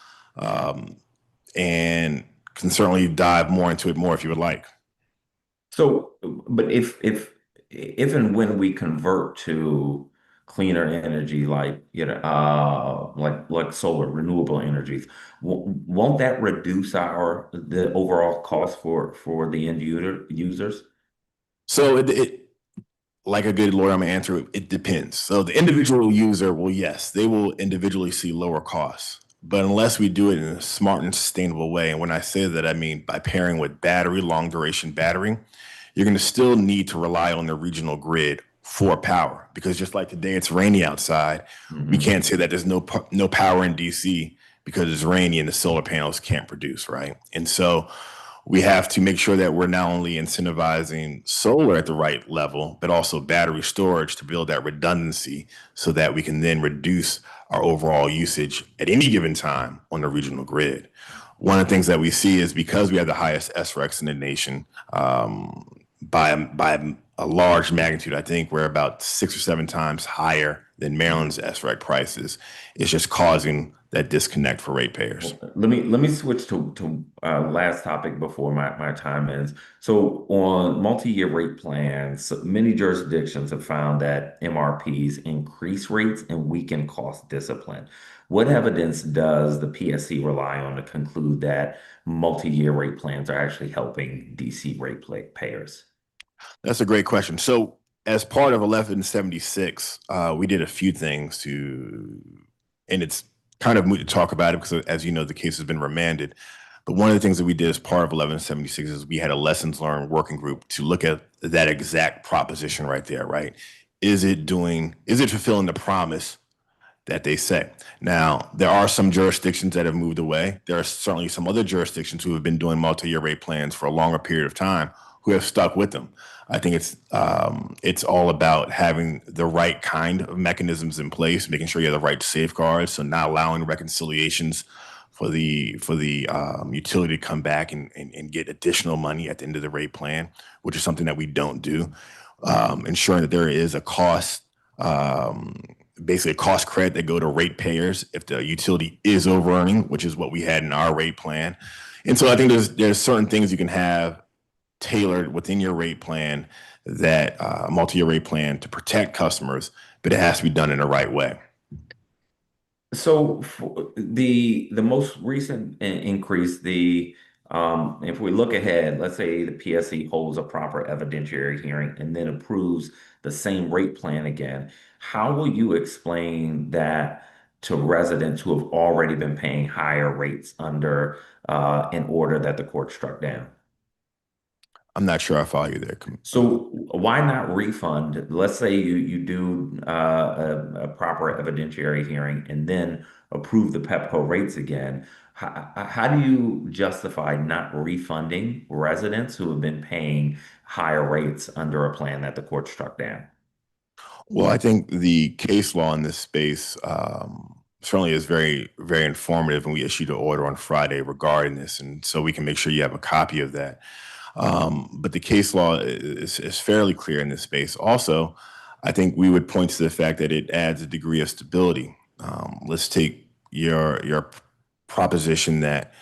and can certainly dive more into it more if you would like. So, but if and when we convert to cleaner energy like like solar, renewable energies. Won't that reduce the overall cost for the users? So like a good lawyer, I'm gonna answer it. It depends. So the individual user will, yes, they will individually see lower costs. But unless we do it in a smart and sustainable way, and when I say that, I mean by pairing with battery, long duration battery, you're gonna still need to rely on the regional grid for power. Because just like today, it's rainy outside. We Mhm. can't say that there's no power in DC because it's rainy and the solar panels can't produce, right? And so we have to make sure that we're not only incentivizing solar at the right level, but also battery storage to build that redundancy so that we can then reduce our overall usage at any given time on the regional grid. One of the things that we see is because we have the highest SREX in the nation, by a large magnitude, I think we're about 6 or 7 times higher than Maryland's SREC prices. It's just causing that disconnect for ratepayers. Let me switch to last topic before my time ends. So on multi-year rate plans, many jurisdictions have found that MRPs increase rates and weaken cost discipline. What evidence does the PSC rely on to conclude that multi-year rate plans are actually helping DC payers? That's a great question. So, as part of 1176, we did a few things to, and it's kind of moot to talk about it because, as you know, the case has been remanded. But one of the things that we did as part of 1176 is we had a lessons learned working group to look at that exact proposition right there, right? Is it fulfilling the promise that they say? Now, there are some jurisdictions that have moved away. There are certainly some other jurisdictions who have been doing multi-year rate plans for a longer period of time who have stuck with them. I think it's all about having the right kind of mechanisms in place, making sure you have the right safeguards, so not allowing reconciliations for the utility to come back and get additional money at the end of the rate plan, which is something that we don't do. Ensuring that there is a cost, basically a cost credit that go to ratepayers if the utility is over earning, which is what we had in our rate plan. And so I think there's certain things you can have tailored within your rate plan, that multi-year rate plan, to protect customers, but it has to be done in the right way. So for the most recent increase, if we look ahead, let's say the PSC holds a proper evidentiary hearing and then approves the same rate plan again, how will you explain that to residents who have already been paying higher rates under an order that the court struck down? I'm not sure I follow you there. So why not refund? Let's say you do a proper evidentiary hearing and then approve the Pepco rates again. How do you justify not refunding residents who have been paying higher rates under a plan that the court struck down? Well, I think the case law in this space certainly is very, very informative, and we issued an order on Friday regarding this, and so we can make sure you have a copy of that. But the case law is fairly clear in this space. Also, I think we would point to the fact that it adds a degree of stability. Let's take your proposition that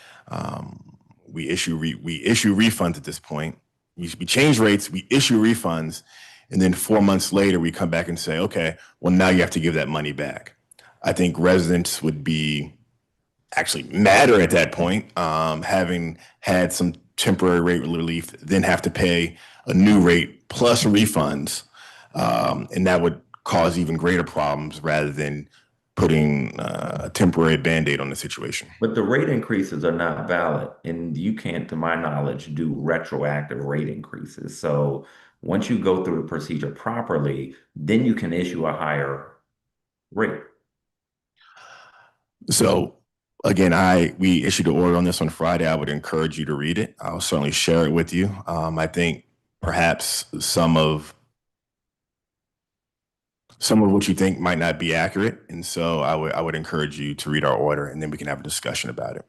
we issue refunds at this point. We change rates, we issue refunds, and then 4 months later we come back and say, okay, well now you have to give that money back. I think residents would be actually madder at that point, having had some temporary rate relief, then have to pay a new rate plus refunds, and that would cause even greater problems rather than putting a temporary Band-Aid on the situation. But the rate increases are not valid, and you can't, to my knowledge, do retroactive rate increases. So once you go through the procedure properly, then you can issue a higher rate. So again, we issued an order on this on Friday. I would encourage you to read it. I'll certainly share it with you. I think perhaps some of what you think might not be accurate, and so I would encourage you to read our order, and then we can have a discussion about it.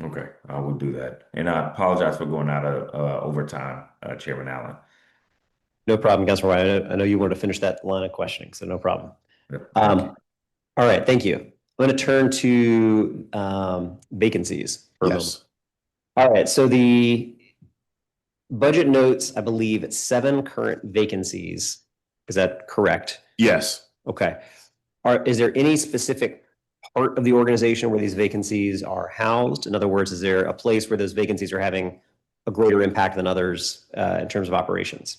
Okay, I will do that. And I apologize for going out of overtime, Chairman Allen. No problem, Councilor White. I know you wanted to finish that line of questioning, so no problem. Yep, thank you. All right, thank you. I'm going to turn to vacancies for a moment. Yes. All right, so the budget notes, I believe, 7 current vacancies. Is that correct? Yes. Okay. Is there any specific part of the organization where these vacancies are housed? In other words, is there a place where those vacancies are having a greater impact than others in terms of operations?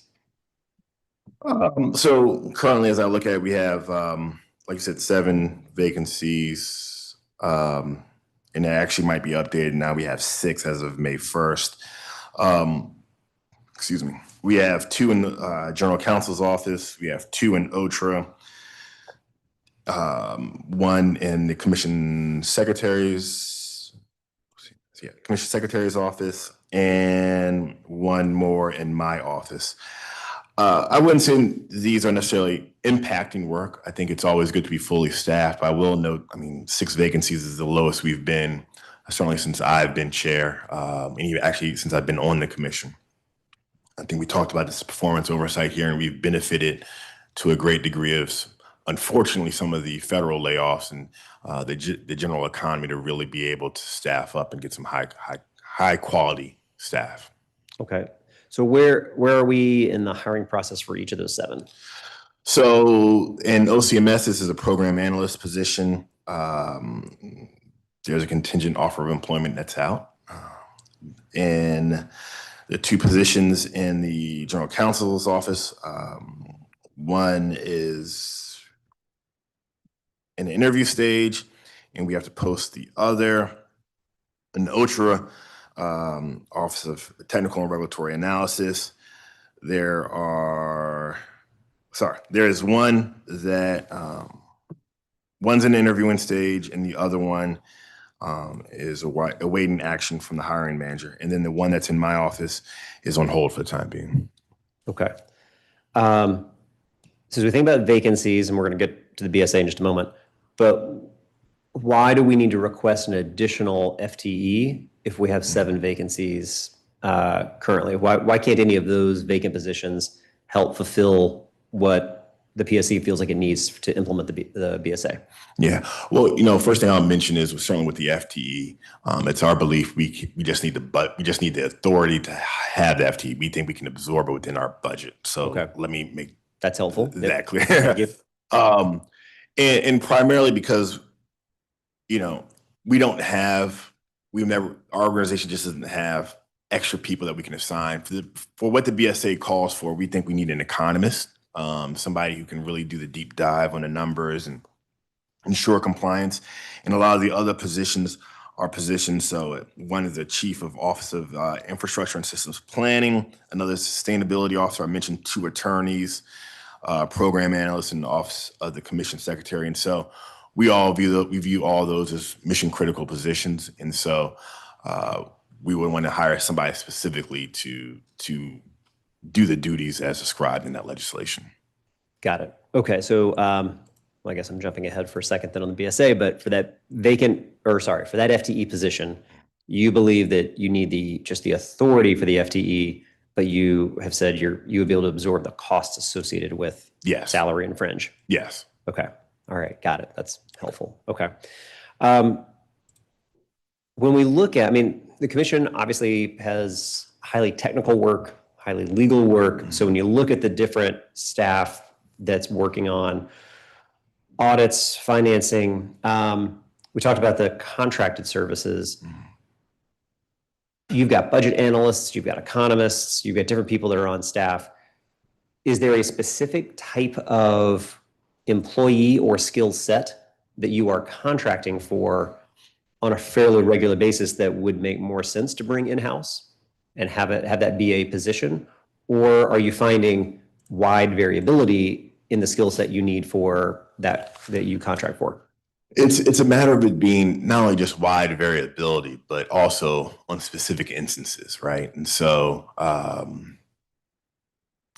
So currently, as I look at it, we have, like you said, 7 vacancies. And it actually might be updated. Now we have 6 as of May 1st. Excuse me. We have 2 in the General Counsel's office. We have 2 in OTRA. 1 in the Commission Secretary's office, and 1 more in my office. I wouldn't say these are necessarily impacting work. I think it's always good to be fully staffed. I will note, 6 vacancies is the lowest we've been, certainly since I've been chair, and even actually since I've been on the commission. I think we talked about this performance oversight here, and we've benefited to a great degree of, unfortunately, some of the federal layoffs and the general economy to really be able to staff up and get some high quality staff. Okay. So where are we in the hiring process for each of those 7? So in OCMS, this is a program analyst position. There's a contingent offer of employment that's out. In the 2 positions in the General Counsel's office, one is in the interview stage, and we have to post the other. In the OTRA, Office of Technical and Regulatory Analysis, there is one that one's in the interviewing stage, and the other one is awaiting action from the hiring manager. And then the one that's in my office is on hold for the time being. Okay. So as we think about vacancies, and we're going to get to the BSA in just a moment, but why do we need to request an additional FTE if we have 7 vacancies currently? Why can't any of those vacant positions help fulfill what the PSC feels like it needs to implement the BSA? Yeah. Well, first thing I'll mention is certainly with the FTE, it's our belief we just need the authority to have the FTE. We think we can absorb it within our budget. So Okay. Let me make That's helpful. that clear. Thank you. And primarily because, our organization just doesn't have extra people that we can assign for what the BSA calls for. We think we need an economist, somebody who can really do the deep dive on the numbers and ensure compliance. And a lot of the other positions are positions. So one is the chief of Office of Infrastructure and Systems Planning, another sustainability officer. I mentioned 2 attorneys, program analysts in the Office of the Commission Secretary. And so we view all those as mission critical positions. And so we would want to hire somebody specifically to do the duties as described in that legislation. Got it. Okay. So I guess I'm jumping ahead for a second then on the BSA, but for that for that FTE position, you believe that you need just the authority for the FTE, but you have said you would be able to absorb the costs associated with salary and fringe. Yes. Okay. All right. Got it. That's helpful. Okay. When we look at, the commission obviously has highly technical work, highly legal work. So when you look at the different staff that's working on audits, financing, we talked about the contracted services. You've got budget analysts, you've got economists, you've got different people that are on staff. Is there a specific type of employee or skill set that you are contracting for on a fairly regular basis that would make more sense to bring in-house and have that be a position? Or are you finding wide variability in the skill set you need for that you contract for? It's a matter of it being not only just wide variability, but also on specific instances, right? And so I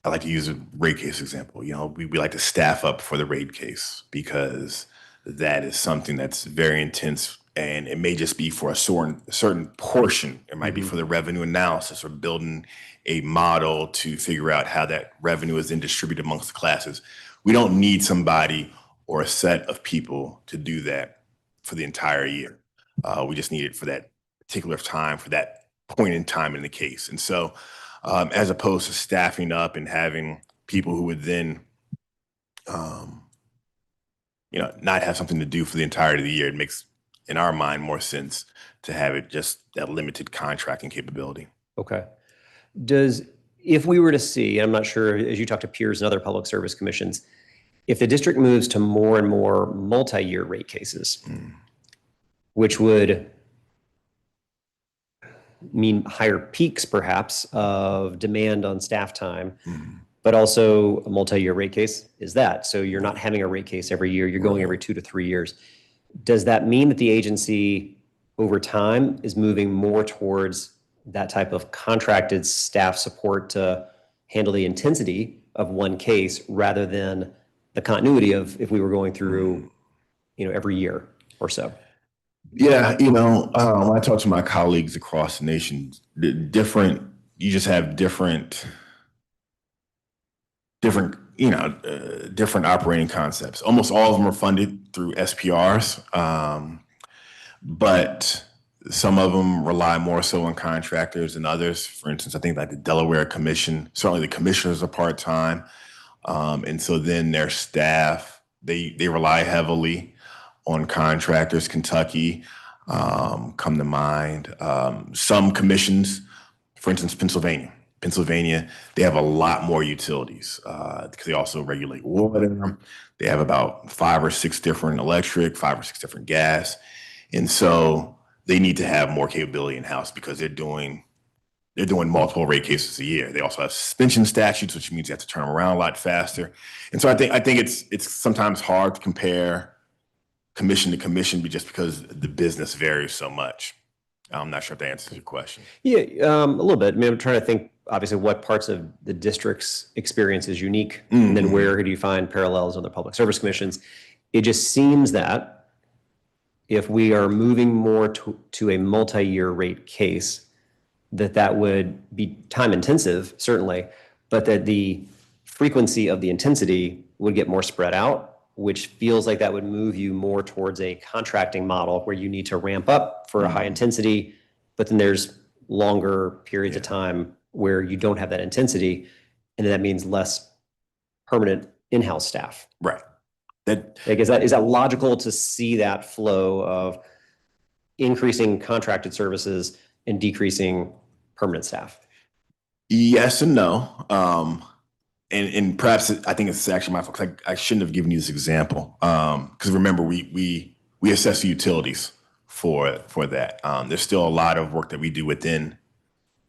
like to use a rate case example. We like to staff up for the rate case because that is something that's very intense, and it may just be for a certain portion. It might be for the revenue analysis or building a model to figure out how that revenue is then distributed amongst the classes. We don't need somebody or a set of people to do that for the entire year. We just need it for that particular time, for that point in time in the case. And so as opposed to staffing up and having people who would then not have something to do for the entirety of the year. It makes, in our mind, more sense to have it just that limited contracting capability. Okay. If we were to see, I'm not sure, as you talk to peers and other public service commissions, if the district moves to more and more multi-year rate cases, which would mean higher peaks perhaps of demand on staff time, but also a multi-year rate case is that. So you're not having a rate case every year, you're going every 2 to 3 years. Does that mean that the agency over time is moving more towards that type of contracted staff support to handle the intensity of one case rather than the continuity of if we were going through, every year or so? Yeah, when I talk to my colleagues across the nation, you just have different operating concepts. Almost all of them are funded through SPRs, but some of them rely more so on contractors than others. For instance, I think like the Delaware Commission, certainly the commissioners are part-time. And so then their staff, they rely heavily on contractors. Kentucky come to mind. Some commissions, for instance, Pennsylvania, they have a lot more utilities because they also regulate water. They have about 5 or 6 different electric, 5 or 6 different gas. And so they need to have more capability in-house because they're doing multiple rate cases a year. They also have suspension statutes, which means you have to turn them around a lot faster. And so I think it's sometimes hard to compare commission to commission just because the business varies so much. I'm not sure if that answers your question. Yeah, a little bit. I mean, I'm trying to think, obviously, what parts of the district's experience is unique, and then where do you find parallels in other public service commissions? It just seems that if we are moving more to a multi-year rate case, that would be time intensive, certainly, but that the frequency of the intensity would get more spread out, which feels like that would move you more towards a contracting model where you need to ramp up for a high intensity, but then there's longer periods of time where you don't have that intensity, and that means less permanent in-house staff. Right. Is that logical to see that flow of increasing contracted services and decreasing permanent staff? Yes and no. And perhaps I think it's actually my fault because I shouldn't have given you this example. Because remember, we assess the utilities for that. There's still a lot of work that we do within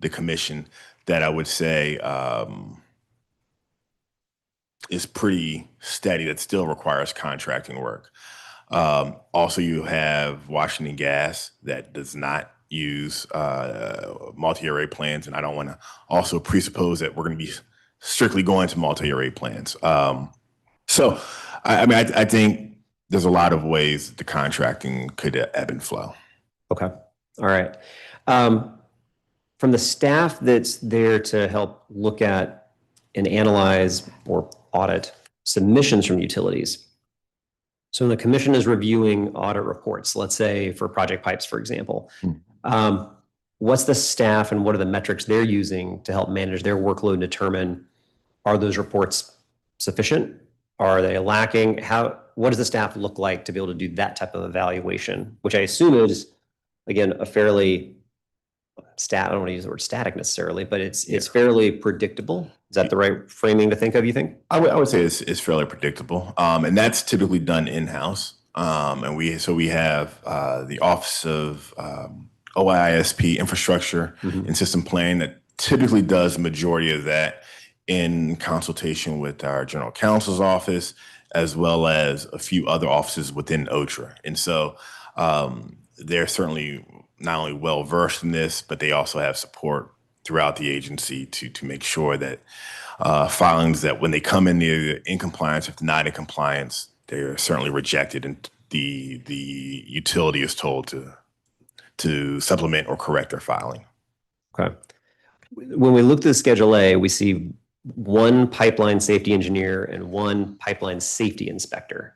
the commission that I would say is pretty steady, that still requires contracting work. Also, you have Washington Gas that does not use multi-year rate plans, and I don't want to also presuppose that we're going to be strictly going to multi-year rate plans. So, I think there's a lot of ways the contracting could ebb and flow. Okay. All right. From the staff that's there to help look at and analyze or audit submissions from utilities. So when the commission is reviewing audit reports, let's say for project pipes, for example, what's the staff and what are the metrics they're using to help manage their workload and determine, are those reports sufficient? Are they lacking? What does the staff look like to be able to do that type of evaluation, which I assume is, again, a fairly I don't want to use the word static necessarily, but it's fairly predictable. Is that the right framing to think of, you think? I would say it's fairly predictable. And that's typically done in-house. And we have the Office of OISP Infrastructure and System Planning that typically does the majority of that in consultation with our General Counsel's office, as well as a few other offices within OTRA. And so they're certainly not only well-versed in this, but they also have support throughout the agency to make sure that filings that when they come in, they're in compliance, if not in compliance, they're certainly rejected, and the utility is told to supplement or correct their filing. Okay. When we look at Schedule A, we see one pipeline safety engineer and one pipeline safety inspector.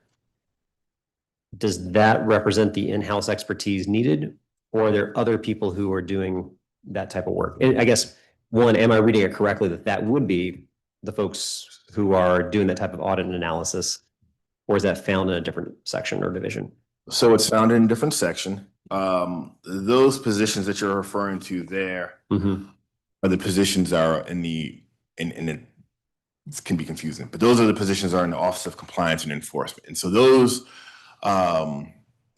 Does that represent the in-house expertise needed, or are there other people who are doing that type of work? And I guess, one, am I reading it correctly that would be the folks who are doing that type of audit and analysis? or is that found in a different section or division? So it's found in a different section. Those positions that you're referring to there are the positions that are in the, it can be confusing, but those are the positions that are in the Office of Compliance and Enforcement. And so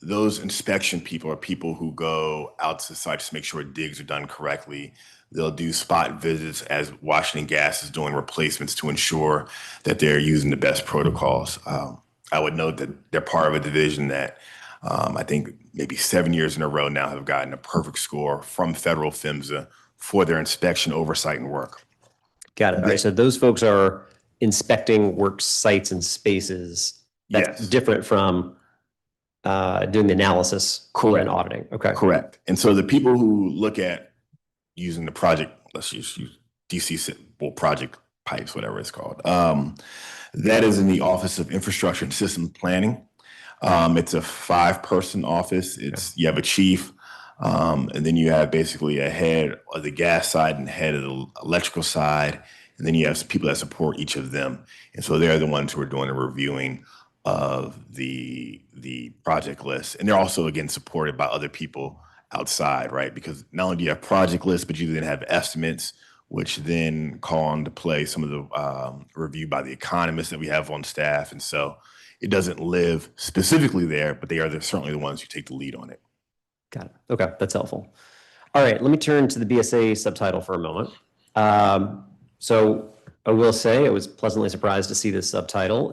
those inspection people are people who go out to sites to make sure digs are done correctly. They'll do spot visits as Washington Gas is doing replacements to ensure that they're using the best protocols. I would note that they're part of a division that I think maybe 7 years in a row now have gotten a perfect score from federal PHMSA for their inspection, oversight, and work. Got it. All right. So those folks are inspecting work sites and spaces. That's Yes. different from doing the analysis and auditing. Okay. Correct. And so the people who look at using the project, let's use DC, project pipes, whatever it's called, that is in the Office of Infrastructure and Systems Planning. It's a 5-person office. You have a chief, and then you have basically a head of the gas side and head of the electrical side, and then you have some people that support each of them. And so they're the ones who are doing the reviewing of the project list. And they're also, again, supported by other people outside, right? Because not only do you have project lists, but you then have estimates, which then call into play some of the review by the economists that we have on staff. And so it doesn't live specifically there, but they are certainly the ones who take the lead on it. Got it. Okay, that's helpful. All right, let me turn to the BSA subtitle for a moment. So I will say I was pleasantly surprised to see this subtitle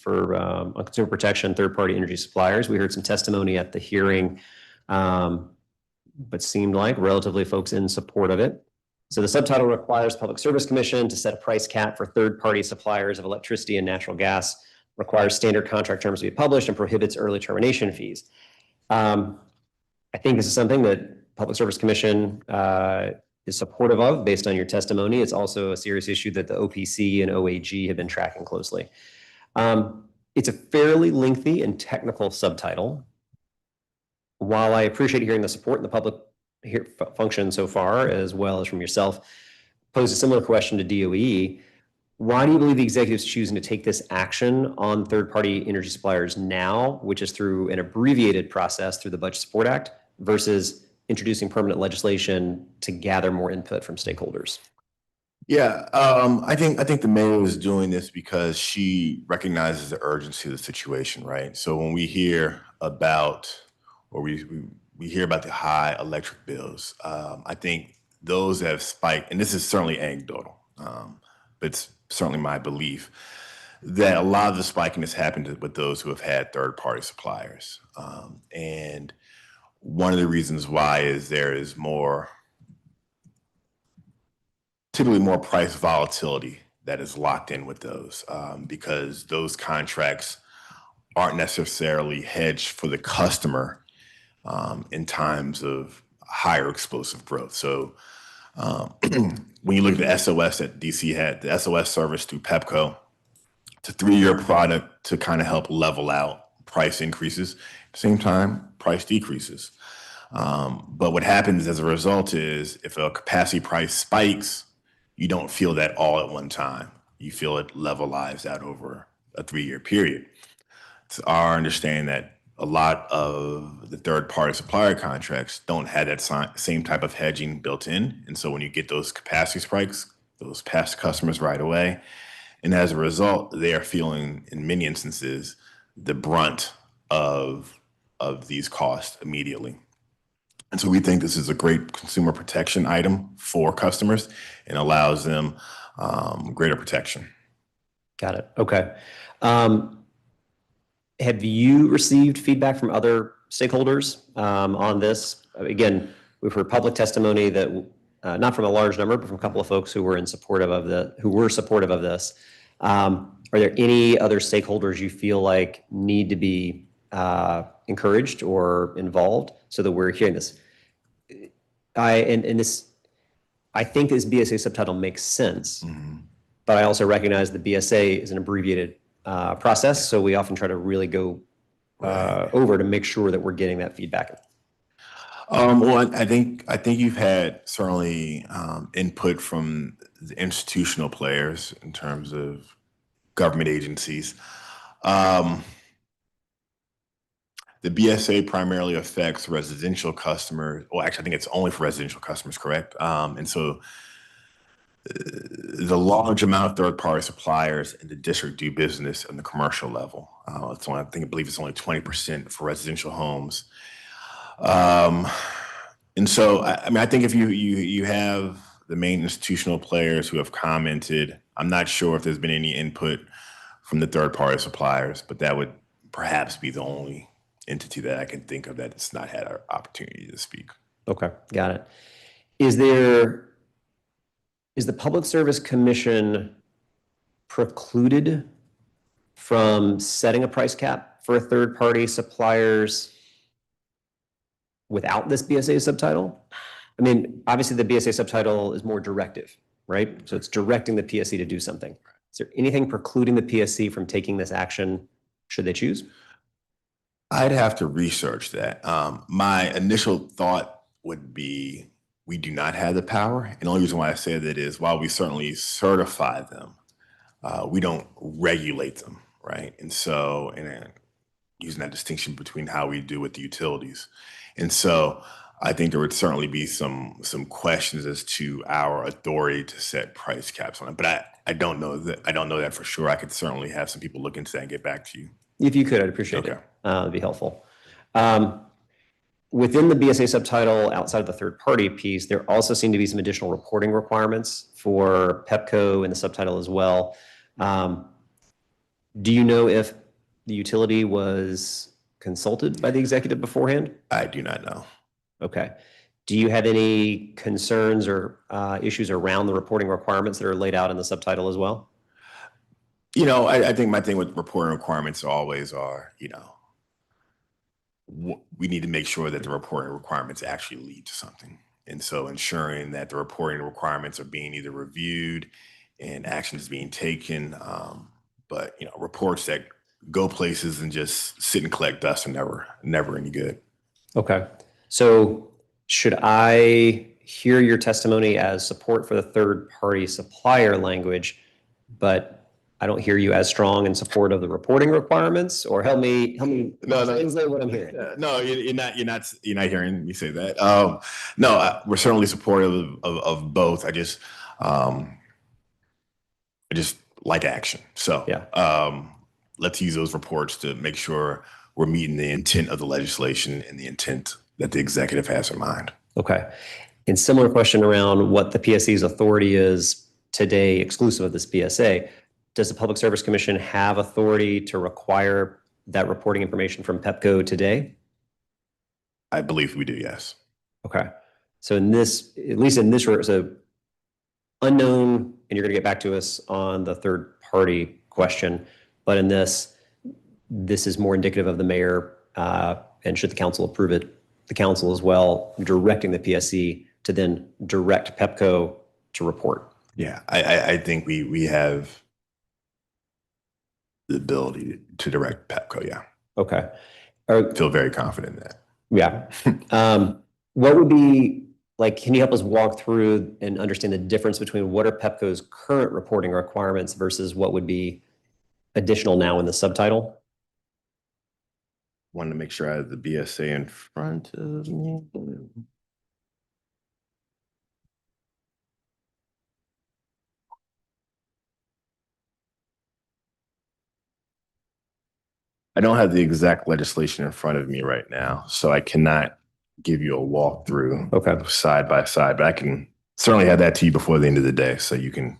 on consumer protection, third-party energy suppliers. We heard some testimony at the hearing, but seemed like relatively folks in support of it. So the subtitle requires Public Service Commission to set a price cap for third-party suppliers of electricity and natural gas, requires standard contract terms to be published, and prohibits early termination fees. I think this is something that Public Service Commission is supportive of based on your testimony. It's also a serious issue that the OPC and OAG have been tracking closely. It's a fairly lengthy and technical subtitle. While I appreciate hearing the support in the public function so far, as well as from yourself, pose a similar question to DOE. Why do you believe the executive is choosing to take this action on third-party energy suppliers now, which is through an abbreviated process through the Budget Support Act, versus introducing permanent legislation to gather more input from stakeholders? Yeah, I think the mayor is doing this because she recognizes the urgency of the situation, right? So when we hear about, or we hear about the high electric bills, I think those have spiked, and this is certainly anecdotal, but it's certainly my belief that a lot of the spiking has happened with those who have had third-party suppliers. And one of the reasons why is there is typically more price volatility that is locked in with those, because those contracts aren't necessarily hedged for the customer in times of higher explosive growth. So when you look at the SOS that DC had, the SOS service through PEPCO, it's a 3-year product to kind of help level out price increases. At the same time, price decreases. But what happens as a result is if a capacity price spikes, you don't feel that all at one time. You feel it levelized out over a 3-year period. It's our understanding that a lot of the third-party supplier contracts don't have that same type of hedging built in. And so when you get those capacity spikes, those pass customers right away. And as a result, they are feeling, in many instances, the brunt of these costs immediately. And so we think this is a great consumer protection item for customers and allows them greater protection. Got it. Okay. Have you received feedback from other stakeholders on this? Again, we've heard public testimony that not from a large number, but from a couple of folks who were supportive of this. Are there any other stakeholders you feel like need to be encouraged or involved so that we're hearing this? I think this BSA subtitle makes sense, but I also recognize the BSA is an abbreviated process, so we often try to really go over to make sure that we're getting that feedback. Well, I think you've had certainly input from the institutional players in terms of government agencies. The BSA primarily affects residential customers. Well, actually, I think it's only for residential customers, correct? And so the large amount of third-party suppliers in the district do business on the commercial level. It's only, I believe it's only 20% for residential homes. And so, I mean, I think if you have the main institutional players who have commented, I'm not sure if there's been any input from the third-party suppliers, but that would perhaps be the only entity that I can think of that's not had an opportunity to speak. Okay, got it. Is the Public Service Commission precluded from setting a price cap for third-party suppliers without this BSA subtitle? I mean, obviously the BSA subtitle is more directive, right? So it's directing the PSC to do something. Is there anything precluding the PSC from taking this action should they choose? I'd have to research that. My initial thought would be we do not have the power. And the only reason why I say that is while we certainly certify them, we don't regulate them, right? And so, and using that distinction between how we do with the utilities. And so I think there would certainly be some questions as to our authority to set price caps on it. But I don't know that for sure. I could certainly have some people look into that and get back to you. If you could, I'd appreciate Okay. it. It'd be helpful. Within the BSA subtitle, outside of the third-party piece, there also seem to be some additional reporting requirements for PEPCO in the subtitle as well. Do you know if the utility was consulted by the executive beforehand? I do not know. Okay. Do you have any concerns or issues around the reporting requirements that are laid out in the subtitle as well? You know, I think my thing with reporting requirements always are, you know, we need to make sure that the reporting requirements actually lead to something. And so ensuring that the reporting requirements are being either reviewed and action is being taken. But, you know, reports that go places and just sit and collect dust are never any good. Okay. So should I hear your testimony as support for the third-party supplier language, but I don't hear you as strong in support of the reporting requirements? Or help me translate what I'm hearing. No, you're not hearing me say that. No, we're certainly supportive of both. I just like action. So Yeah. let's use those reports to make sure we're meeting the intent of the legislation and the intent that the executive has in mind. Okay. And similar question around what the PSC's authority is today, exclusive of this BSA. Does the Public Service Commission have authority to require that reporting information from PEPCO today? I believe we do, yes. Okay. So in this, at least in this, so unknown, and you're going to get back to us on the third party question, but in this is more indicative of the mayor, and should the council approve it, the council as well, directing the PSC to then direct PEPCO to report. Yeah, I think we have the ability to direct PEPCO, yeah. Okay. Feel very confident in that. Yeah. What would be, like, can you help us walk through and understand the difference between what are PEPCO's current reporting requirements versus what would be additional now in the subtitle? Wanted to make sure I had the BSA in front of me. I don't have the exact legislation in front of me right now, so I cannot give you a walkthrough side by side, but I can certainly have that to you before the end of the day so you can.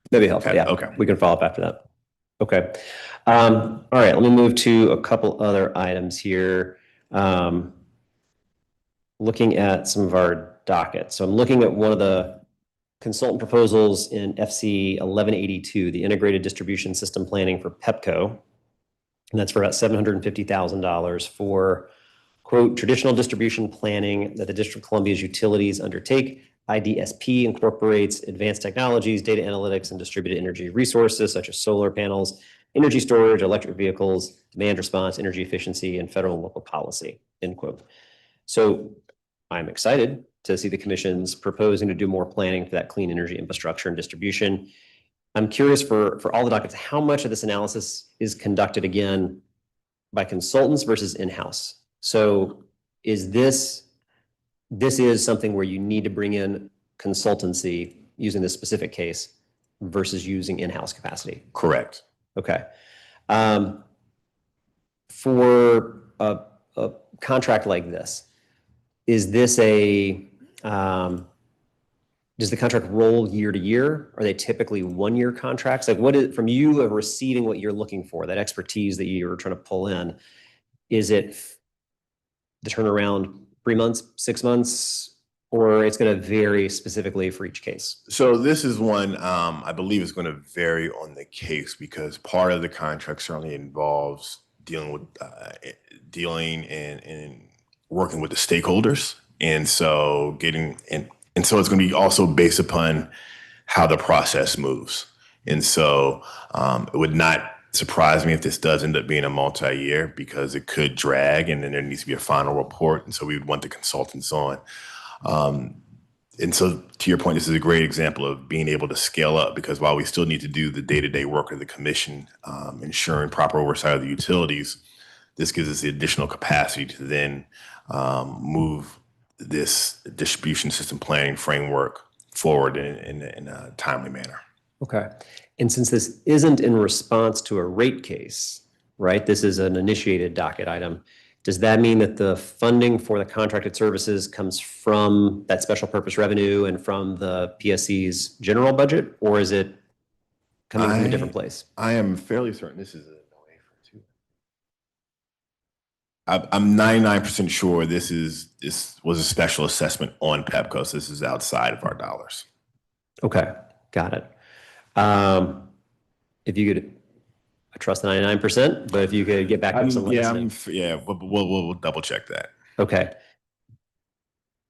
That'd be helpful. Yeah. Okay. We can follow up after that. Okay. All right. Let me move to a couple other items here. Looking at some of our dockets. So I'm looking at one of the consultant proposals in FC 1182, the Integrated Distribution System Planning for PEPCO. And that's for about $750,000 for, quote, traditional distribution planning that the District of Columbia's utilities undertake. IDSP incorporates advanced technologies, data analytics, and distributed energy resources such as solar panels, energy storage, electric vehicles, demand response, energy efficiency, and federal and local policy, end quote. So I'm excited to see the commission's proposing to do more planning for that clean energy infrastructure and distribution. I'm curious for all the dockets, how much of this analysis is conducted again by consultants versus in-house? So is this is something where you need to bring in consultancy using this specific case versus using in-house capacity? Correct. Okay. For a contract like this, is this does the contract roll year to year? Are they typically 1-year contracts? Like what is, from you of receiving what you're looking for, that expertise that you're trying to pull in, is it the turnaround 3 months, 6 months, or it's going to vary specifically for each case? So this is one I believe is going to vary on the case because part of the contract certainly involves dealing and working with the stakeholders, and so and so it's going to be also based upon how the process moves. And so it would not surprise me if this does end up being a multi-year because it could drag and then there needs to be a final report. And so we would want the consultants on. And so to your point, this is a great example of being able to scale up because while we still need to do the day-to-day work of the commission, ensuring proper oversight of the utilities, this gives us the additional capacity to then move this distribution system planning framework forward in a timely manner. Okay. And since this isn't in response to a rate case, right? This is an initiated docket item. Does that mean that the funding for the contracted services comes from that special purpose revenue and from the PSC's general budget, or is it coming from a different place? I am fairly certain this is I'm 99% sure this was a special assessment on PEPCO. So this is outside of our dollars. Okay, got it. If you could, I trust the 99%, but if you could get back to some listening. We'll double check that. Okay.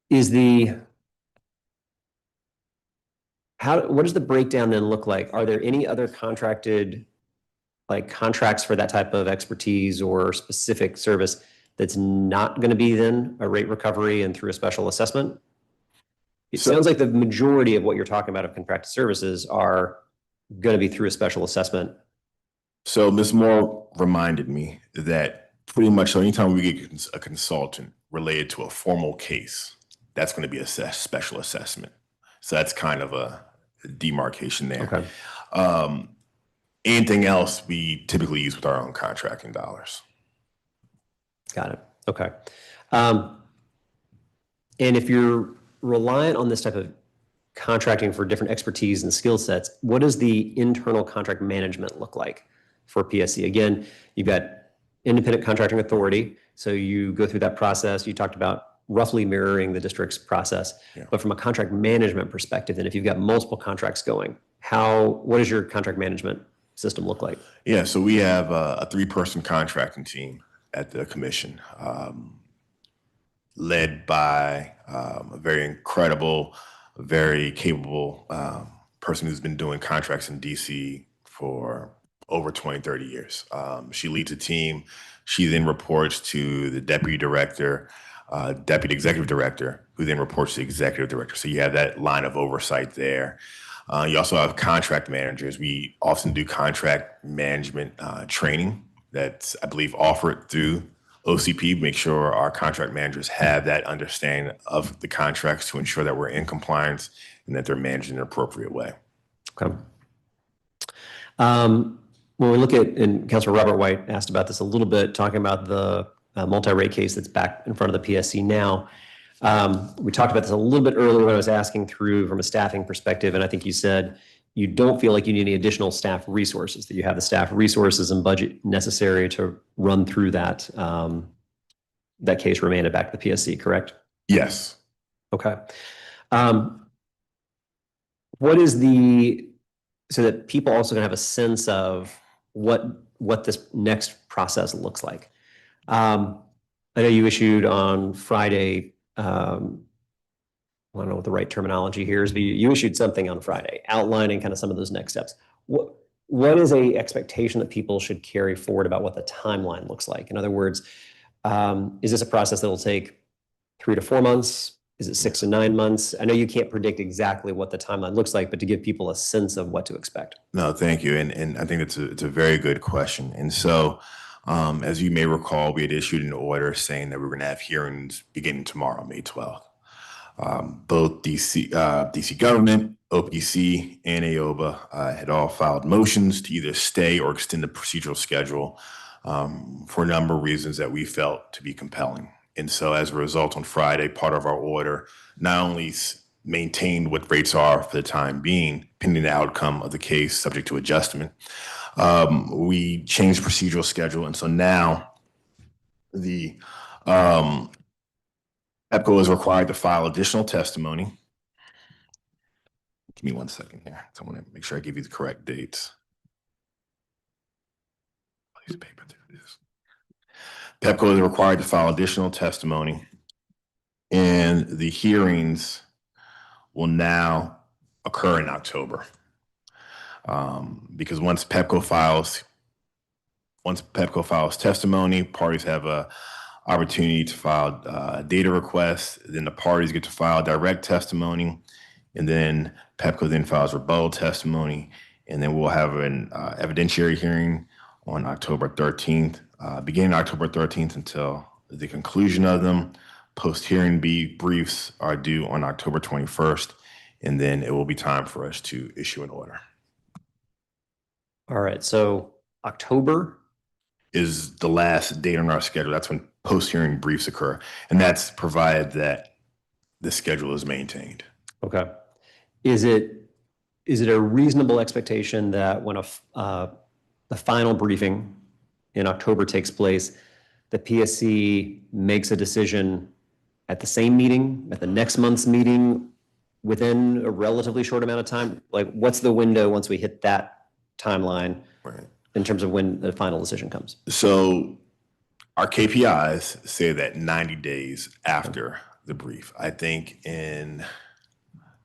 What does the breakdown then look like? Are there any other contracted contracts for that type of expertise or specific service that's not going to be then a rate recovery and through a special assessment? It sounds like the majority of what you're talking about of contracted services are going to be through a special assessment. So Ms. Moore reminded me that pretty much anytime we get a consultant related to a formal case, that's going to be a special assessment. So that's kind of a demarcation there. Okay. Anything else we typically use with our own contracting dollars. Got it. Okay. And if you're reliant on this type of contracting for different expertise and skill sets, what does the internal contract management look like for PSC? Again, you've got independent contracting authority. So you go through that process. You talked about roughly mirroring the district's process. Yeah. But from a contract management perspective, then if you've got multiple contracts going, what does your contract management system look like? Yeah, so we have a 3-person contracting team at the commission, led by a very incredible, very capable person who's been doing contracts in DC for over 20, 30 years. She leads a team. She then reports to the deputy director, deputy executive director, who then reports to the executive director. So you have that line of oversight there. You also have contract managers. We often do contract management training that's, I believe, offered through OCP. Make sure our contract managers have that understanding of the contracts to ensure that we're in compliance and that they're managed in an appropriate way. Okay. When we look at, and Councilor Robert White asked about this a little bit, talking about the multi-rate case that's back in front of the PSC now. We talked about this a little bit earlier when I was asking through from a staffing perspective, and I think you said you don't feel like you need any additional staff resources, that you have the staff resources and budget necessary to run through that that case remanded back to the PSC, correct? Yes. Okay. What is so that people also can have a sense of what this next process looks like? I know you issued on Friday, I don't know what the right terminology here is, but you issued something on Friday outlining kind of some of those next steps. What is a expectation that people should carry forward about what the timeline looks like? In other words, is this a process that will take 3 to 4 months, Is it 6 to 9 months? I know you can't predict exactly what the timeline looks like, but to give people a sense of what to expect. No, thank you. And I think it's a very good question. And so, as you may recall, we had issued an order saying that we're going to have hearings beginning tomorrow, May 12th. Both DC government, OPC, and AOBA had all filed motions to either stay or extend the procedural schedule for a number of reasons that we felt to be compelling. And so as a result, on Friday, part of our order not only maintained what rates are for the time being, pending the outcome of the case, subject to adjustment, we changed procedural schedule. And so now the EPCO is required to file additional testimony. Give me 1 second here. So I want to make sure I give you the correct dates. Piece of paper, there it is. PEPCO is required to file additional testimony, and the hearings will now occur in October. Because once PEPCO files testimony, parties have a opportunity to file data requests. Then the parties get to file direct testimony, and then PEPCO then files rebuttal testimony, and then we'll have an evidentiary hearing on October 13th, beginning October 13th until the conclusion of them. Post-hearing briefs are due on October 21st, and then it will be time for us to issue an order. All right, so October is the last date on our schedule. That's when post-hearing briefs occur, and that's provided that the schedule is maintained. Okay. Is it a reasonable expectation that when the final briefing in October takes place, the PSC makes a decision at the same meeting, at the next month's meeting, within a relatively short amount of time? Like, what's the window once we hit that timeline in terms of when the final decision comes? So our KPIs say that 90 days after the brief. I think in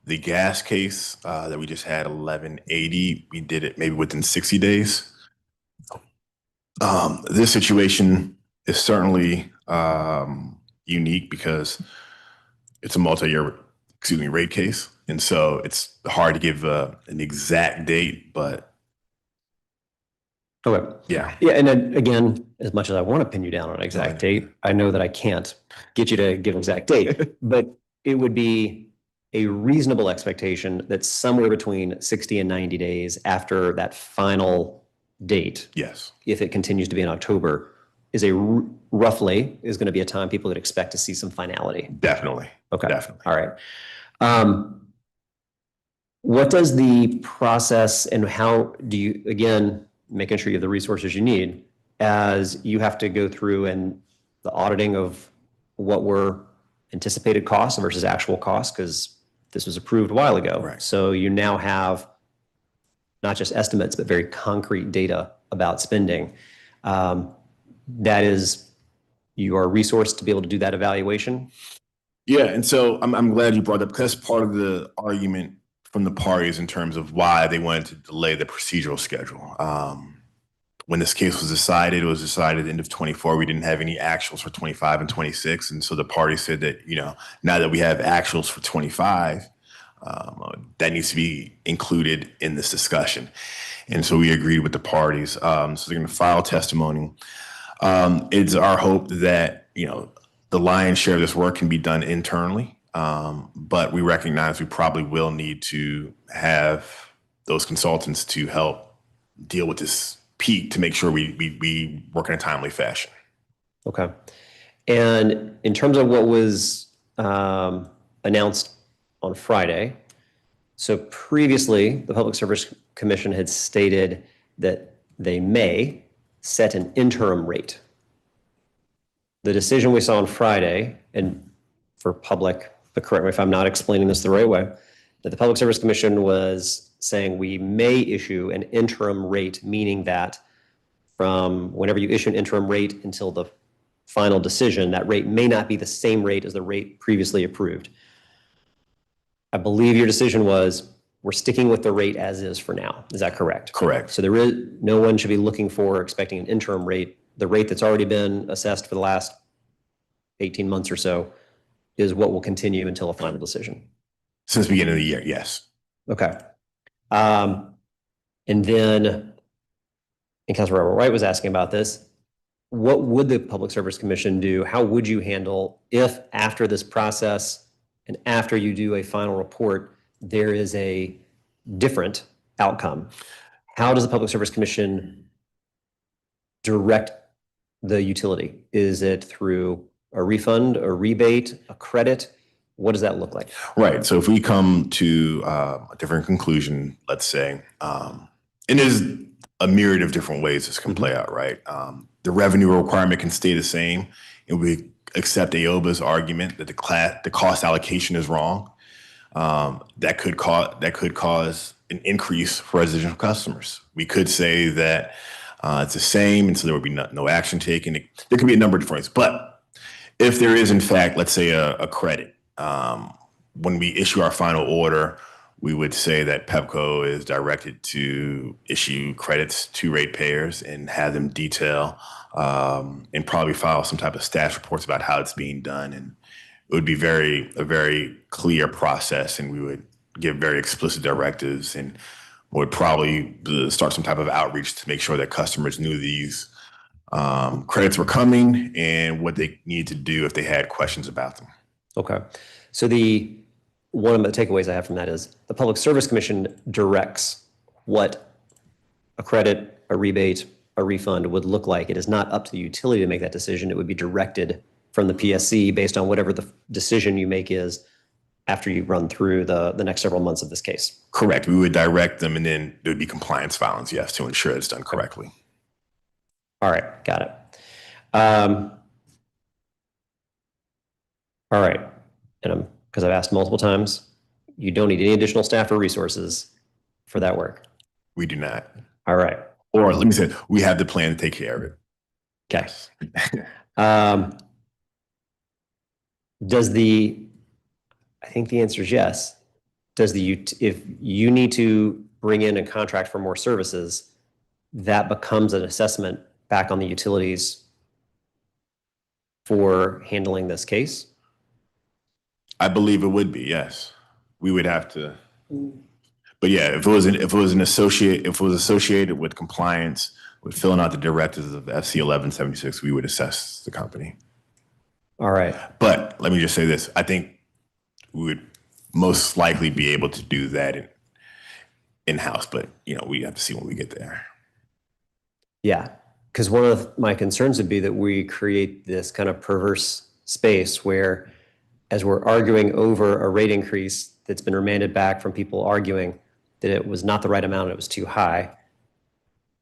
the gas case that we just had, 1180, we did it maybe within 60 days. This situation is certainly unique because it's a multi-year, rate case. And so it's hard to give an exact date, but Okay. yeah. Yeah, and then again, as much as I want to pin you down on an exact date, I know that I can't get you to give an exact date, but it would be a reasonable expectation that somewhere between 60 and 90 days after that final date, Yes. if it continues to be in October, is roughly is going to be a time people would expect to see some finality. Definitely. Okay. Definitely. All right. What does the process and how do you, again, making sure you have the resources you need as you have to go through and the auditing of what were anticipated costs versus actual costs, because this was approved a while ago. Right. So you now have not just estimates, but very concrete data about spending. That is your resource to be able to do that evaluation. Yeah, and so I'm glad you brought up, because that's part of the argument from the parties in terms of why they wanted to delay the procedural schedule. When this case was decided, it was decided at the end of 24. We didn't have any actuals for 25 and 26. And so the party said that, now that we have actuals for 25, that needs to be included in this discussion. And so we agreed with the parties. So they're going to file testimony. It's our hope that, the lion's share of this work can be done internally. But we recognize we probably will need to have those consultants to help deal with this peak to make sure we work in a timely fashion. Okay. And in terms of what was announced on Friday, so previously the Public Service Commission had stated that they may set an interim rate. The decision we saw on Friday, and for public, but correct me if I'm not explaining this the right way, that the Public Service Commission was saying we may issue an interim rate, meaning that from whenever you issue an interim rate until the final decision, that rate may not be the same rate as the rate previously approved. I believe your decision was we're sticking with the rate as is for now. Is that correct? Correct. So no one should be looking for or expecting an interim rate. The rate that's already been assessed for the last 18 months or so is what will continue until a final decision. Since the beginning of the year, yes. Okay. And then, and Councilmember White was asking about this, what would the Public Service Commission do? How would you handle if after this process and after you do a final report, there is a different outcome? How does the Public Service Commission direct the utility? Is it through a refund, a rebate, a credit? What does that look like? Right. So if we come to a different conclusion, let's say, and there's a myriad of different ways this can play out, right? The revenue requirement can stay the same, and we accept AOBA's argument that the cost allocation is wrong. That could cause an increase for residential customers. We could say that it's the same, and so there would be no action taken. There could be a number of different ways. But if there is, in fact, let's say a credit, when we issue our final order, we would say that PEPCO is directed to issue credits to ratepayers and have them detail and probably file some type of status reports about how it's being done. And it would be a very clear process, and we would give very explicit directives and would probably start some type of outreach to make sure that customers knew these credits were coming and what they needed to do if they had questions about them. Okay. So one of the takeaways I have from that is the Public Service Commission directs what a credit, a rebate, a refund would look like. It is not up to the utility to make that decision. It would be directed from the PSC based on whatever the decision you make is after you run through the next several months of this case. Correct. We would direct them, and then there would be compliance filings, yes, to ensure it's done correctly. All right. Got it. All right. And because I've asked multiple times, you don't need any additional staff or resources for that work. We do not. All right. Or let me say, we have the plan to take care of it. Okay. I think the answer is yes. If you need to bring in a contract for more services, that becomes an assessment back on the utilities for handling this case? I believe it would be, yes. We would have to. But yeah, if it was associated with compliance, with filling out the directives of FC 1176, we would assess the company. All right. But let me just say this. I think we would most likely be able to do that in-house, but we have to see when we get there. Yeah, because one of my concerns would be that we create this kind of perverse space where, as we're arguing over a rate increase that's been remanded back from people arguing that it was not the right amount, it was too high,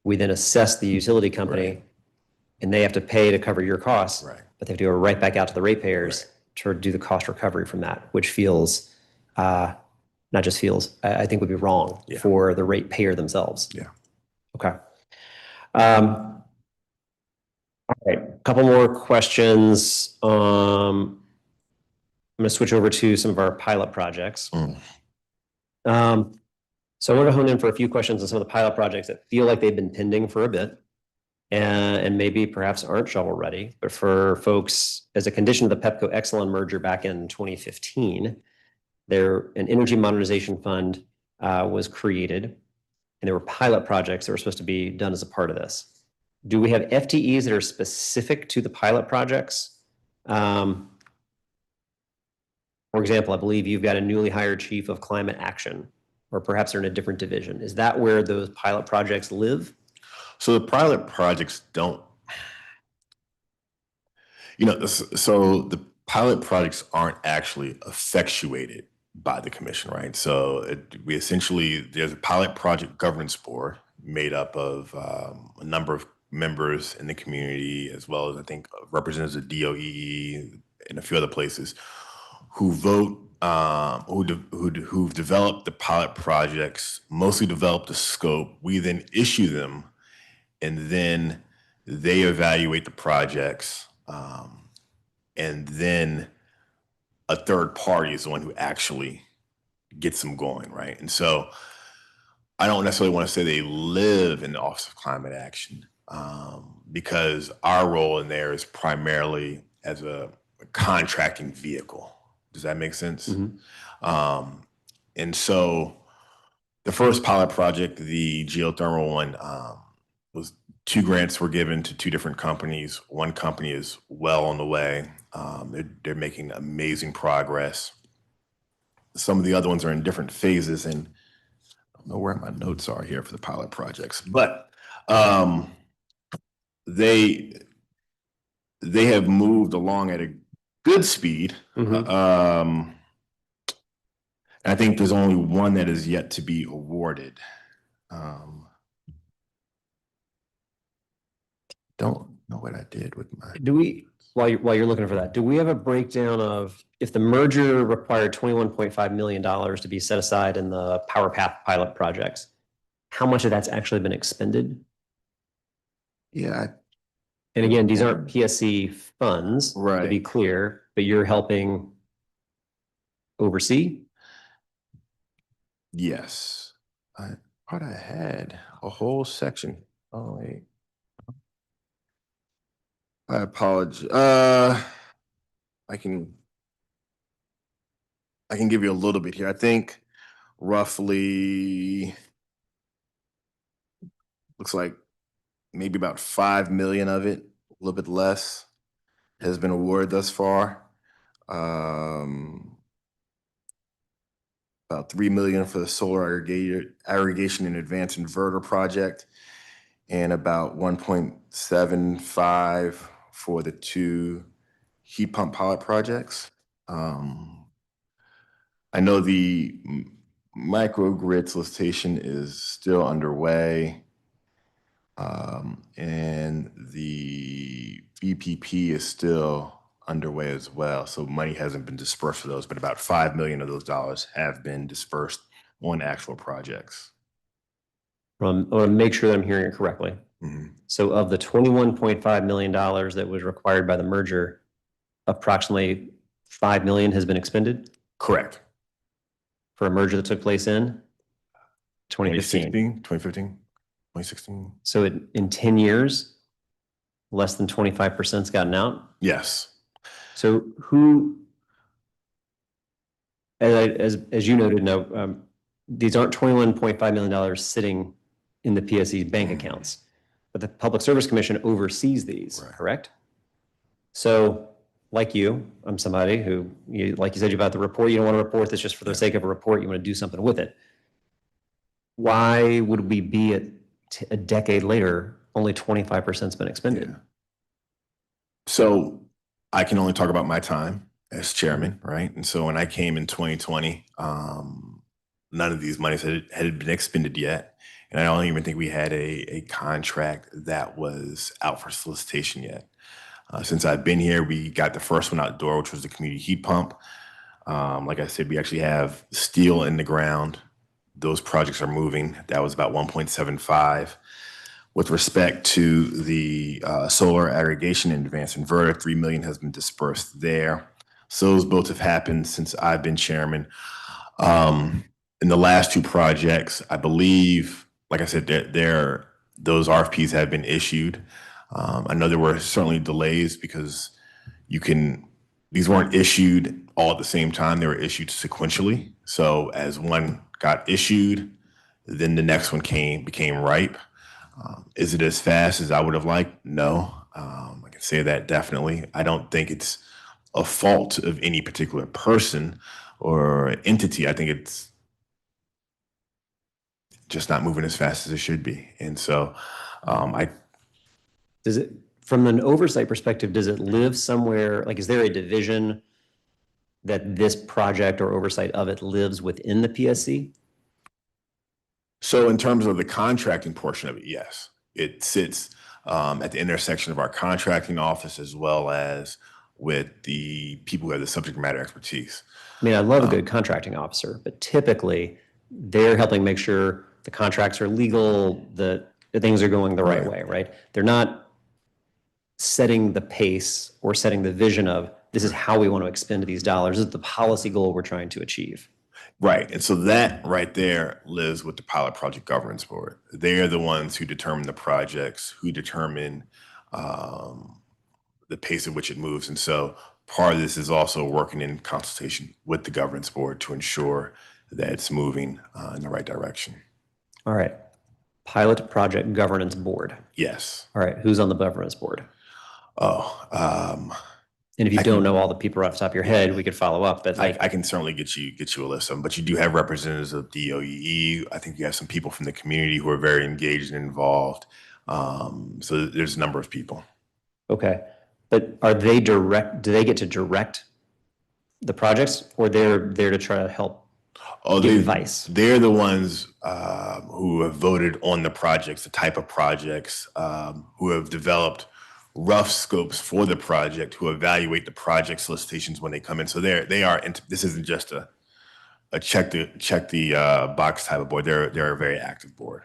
we then assess the utility company and they have to pay to cover your costs, but they have to go right back out to the ratepayers to do the cost recovery from that, which feels, not just feels, I think would be wrong for the ratepayer themselves. Yeah. Okay. All right, a couple more questions. I'm going to switch over to some of our pilot projects. So I want to hone in for a few questions on some of the pilot projects that feel like they've been pending for a bit and maybe perhaps aren't shovel ready. But for folks, as a condition of the PEPCO Exelon merger back in 2015, an energy modernization fund was created, and there were pilot projects that were supposed to be done as a part of this. Do we have FTEs that are specific to the pilot projects? For example, I believe you've got a newly hired chief of climate action, or perhaps they're in a different division. Is that where those pilot projects live? So the pilot projects don't, so the pilot projects aren't actually effectuated by the commission, right? So there's a pilot project governance board made up of a number of members in the community, as well as I think representatives of DOE and a few other places, who vote, who've developed the pilot projects, mostly developed the scope. We then issue them, and then they evaluate the projects, and then a third party is the one who actually gets them going, right? And so I don't necessarily want to say they live in the Office of Climate Action, because our role in there is primarily as a contracting vehicle. Does that make sense? Mhm. And so the first pilot project, the geothermal one, was 2 grants were given to 2 different companies. One company is well on the way. They're making amazing progress. Some of the other ones are in different phases, and I don't know where my notes are here for the pilot projects, but they have moved along at a good speed. Mhm. I think there's only one that is yet to be awarded. Don't know what I did with my. Do we, while you're looking for that, do we have a breakdown of if the merger required $21.5 million to be set aside in the Power Path pilot projects, how much of that's actually been expended? Yeah, And again, these aren't PSC funds, to be Right. clear, but you're helping oversee? yes. I thought I had a whole section. Oh, wait. I apologize. I can give you a little bit here. I think roughly looks like maybe about 5 million of it, a little bit less, has been awarded thus far. About 3 million for the solar aggregation and advanced inverter project, and about 1.75 for the 2 heat pump pilot projects. I know the microgrid solicitation is still underway. And the VPP is still underway as well. So money hasn't been dispersed for those, but about 5 million of those dollars have been dispersed on actual projects. I want to make sure that I'm hearing it correctly. Mhm. So of the $21.5 million that was required by the merger, approximately 5 million has been expended Correct. for a merger that took place in 2015. 2015, 2016. So in 10 years, less than 25%'s gotten out. Yes. So who, as you noted, no, these aren't $21.5 million sitting in the PSC bank accounts, but the Public Service Commission oversees these, Right. correct? So like you, I'm somebody who, like you said about the report, you don't want to report this just for the sake of a report, you want to do something with it. Why would we be at a decade later, only 25%'s been expended? Yeah. So I can only talk about my time as chairman, right? And so when I came in 2020, none of these monies had been expended yet. And I don't even think we had a contract that was out for solicitation yet. Since I've been here, we got the first one out the door, which was the community heat pump. Like I said, we actually have steel in the ground. Those projects are moving. That was about 1.75. With respect to the solar aggregation and advanced inverter, 3 million has been dispersed there. So those both have happened since I've been chairman. In the last 2 projects, I believe, like I said, those RFPs have been issued. I know there were certainly delays because these weren't issued all at the same time. They were issued sequentially. So as one got issued, then the next one became ripe. Is it as fast as I would have liked? No. I can say that definitely. I don't think it's a fault of any particular person or entity. I think it's just not moving as fast as it should be. And so Does it, from an oversight perspective, does it live somewhere? Like, is there a division that this project or oversight of it lives within the PSC? So in terms of the contracting portion of it, yes, it sits at the intersection of our contracting office as well as with the people who have the subject matter expertise. I mean, I love a good contracting officer, but typically they're helping make sure the contracts are legal, the things are going the right way, right? They're not setting the pace or setting the vision of this is how we want to expend these dollars. This is the policy goal we're trying to achieve. Right. And so that right there lives with the Pilot Project Governance Board. They're the ones who determine the projects, who determine the pace at which it moves. And so part of this is also working in consultation with the governance board to ensure that it's moving in the right direction. All right. Pilot Project Governance Board. Yes. All right. Who's on the governance board? Oh, And if you I don't can- know all the people off the top of your head, we could follow up. But I can certainly get you a list of them, but you do have representatives of DOEE. I think you have some people from the community who are very engaged and involved. So there's a number of people. okay. But are they direct? Do they get to direct the projects, or they're there to try to help Oh, give advice? They're the ones who have voted on the projects, the type of projects, who have developed rough scopes for the project, who evaluate the project solicitations when they come in. So they are. This isn't just a check the box type of board. They're a very active board.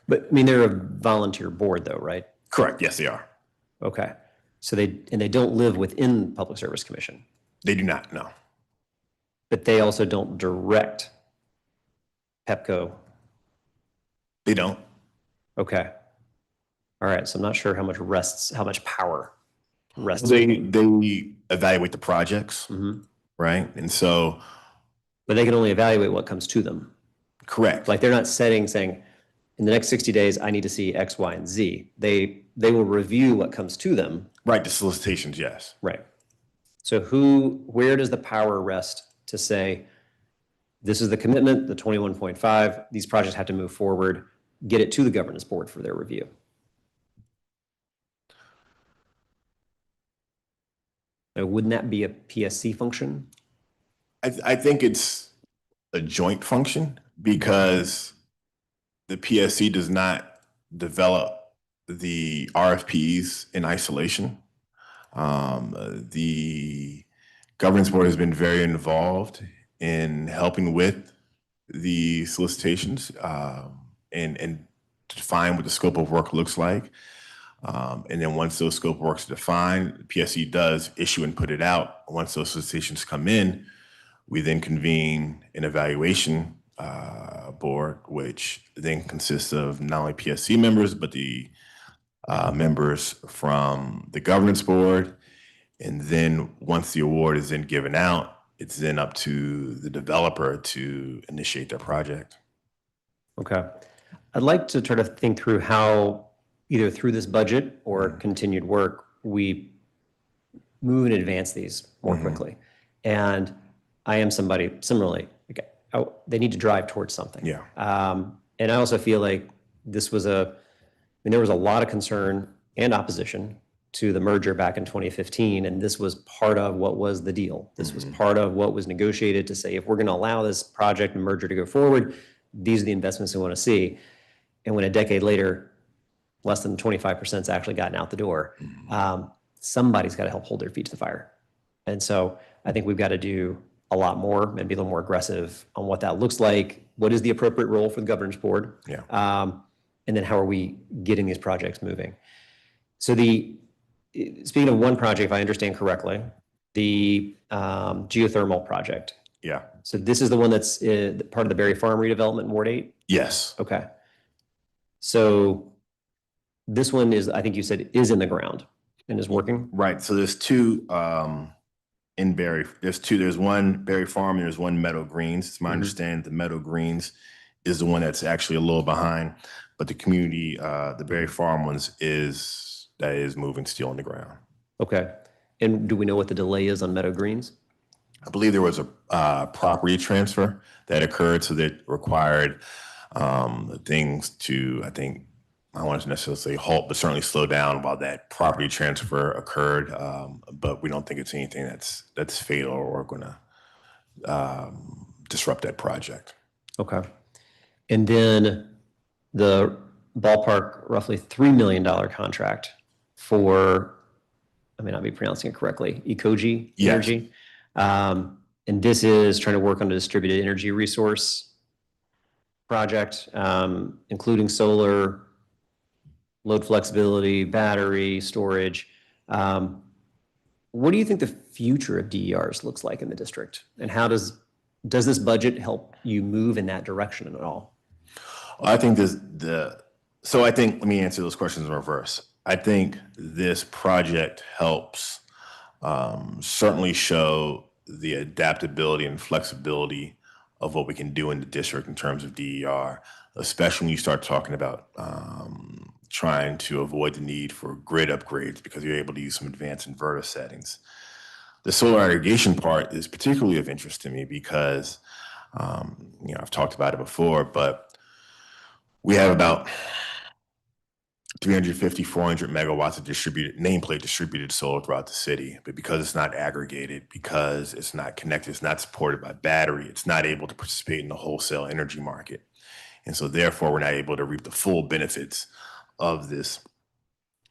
But I mean, they're a volunteer board, though, right? Correct. Yes, they are. Okay. So they don't live within Public Service Commission, They do not. No. but they also don't direct PEPCO. They don't. Okay. All right. So I'm not sure how much power rests. They evaluate the projects, Mhm. right? And so, But they can only evaluate what comes to them. correct. Like they're not saying, in the next 60 days, I need to see X, Y, and Z. They will review what comes to them. Right. The solicitations, yes. Right. So where does the power rest to say, this is the commitment, the 21.5, these projects have to move forward, get it to the governance board for their review? Now, wouldn't that be a PSC function? I think it's a joint function because the PSC does not develop the RFPs in isolation. The governance board has been very involved in helping with the solicitations and define what the scope of work looks like. And then once those scope of works are defined, the PSC does issue and put it out. Once those solicitations come in, we then convene an evaluation board, which then consists of not only PSC members, but the members from the governance board. And then once the award is then given out, it's then up to the developer to initiate their project. Okay. I'd like to try to think through how, either through this budget or continued work, we move and advance these more quickly. And I am somebody similarly, they need to drive towards something. Yeah. And I also feel like there was a lot of concern and opposition to the merger back in 2015, and this was part of what was the deal. This was part of what was negotiated to say, if we're going to allow this project and merger to go forward, these are the investments we want to see. And when a decade later, less than 25% has actually gotten out the door, somebody's got to help hold their feet to the fire. And so I think we've got to do a lot more and be a little more aggressive on what that looks like. What is the appropriate role for the governance board? Yeah. And then how are we getting these projects moving? So speaking of one project, if I understand correctly, the geothermal project. Yeah. So this is the one that's part of the Berry Farm redevelopment in Ward 8? Yes. Okay. So this one is, I think you said, is in the ground and is working? Right. So there's two in Berry. There's one Berry Farm and there's one Meadow Greens. It's my understanding the Meadow Greens is the one that's actually a little behind, but the community, the Berry Farm ones is moving still on the ground. Okay. And do we know what the delay is on Meadow Greens? I believe there was a property transfer that occurred, so that required things to, I think, I don't want to necessarily say halt, but certainly slow down while that property transfer occurred. But we don't think it's anything that's fatal or going to disrupt that project. Okay. And then the ballpark, roughly $3 million contract for, I may not be pronouncing it correctly, Ecogy Yes. Energy. And this is trying to work on a distributed energy resource project, including solar, load flexibility, battery, storage. What do you think the future of DERs looks like in the district? And how does this budget help you move in that direction at all? Well, I think let me answer those questions in reverse. I think this project helps certainly show the adaptability and flexibility of what we can do in the district in terms of DER, especially when you start talking about trying to avoid the need for grid upgrades because you're able to use some advanced inverter settings. The solar aggregation part is particularly of interest to me because, I've talked about it before, but we have about 350, 400 megawatts of nameplate distributed solar throughout the city. But because it's not aggregated, because it's not connected, it's not supported by battery, it's not able to participate in the wholesale energy market. And so therefore, we're not able to reap the full benefits of this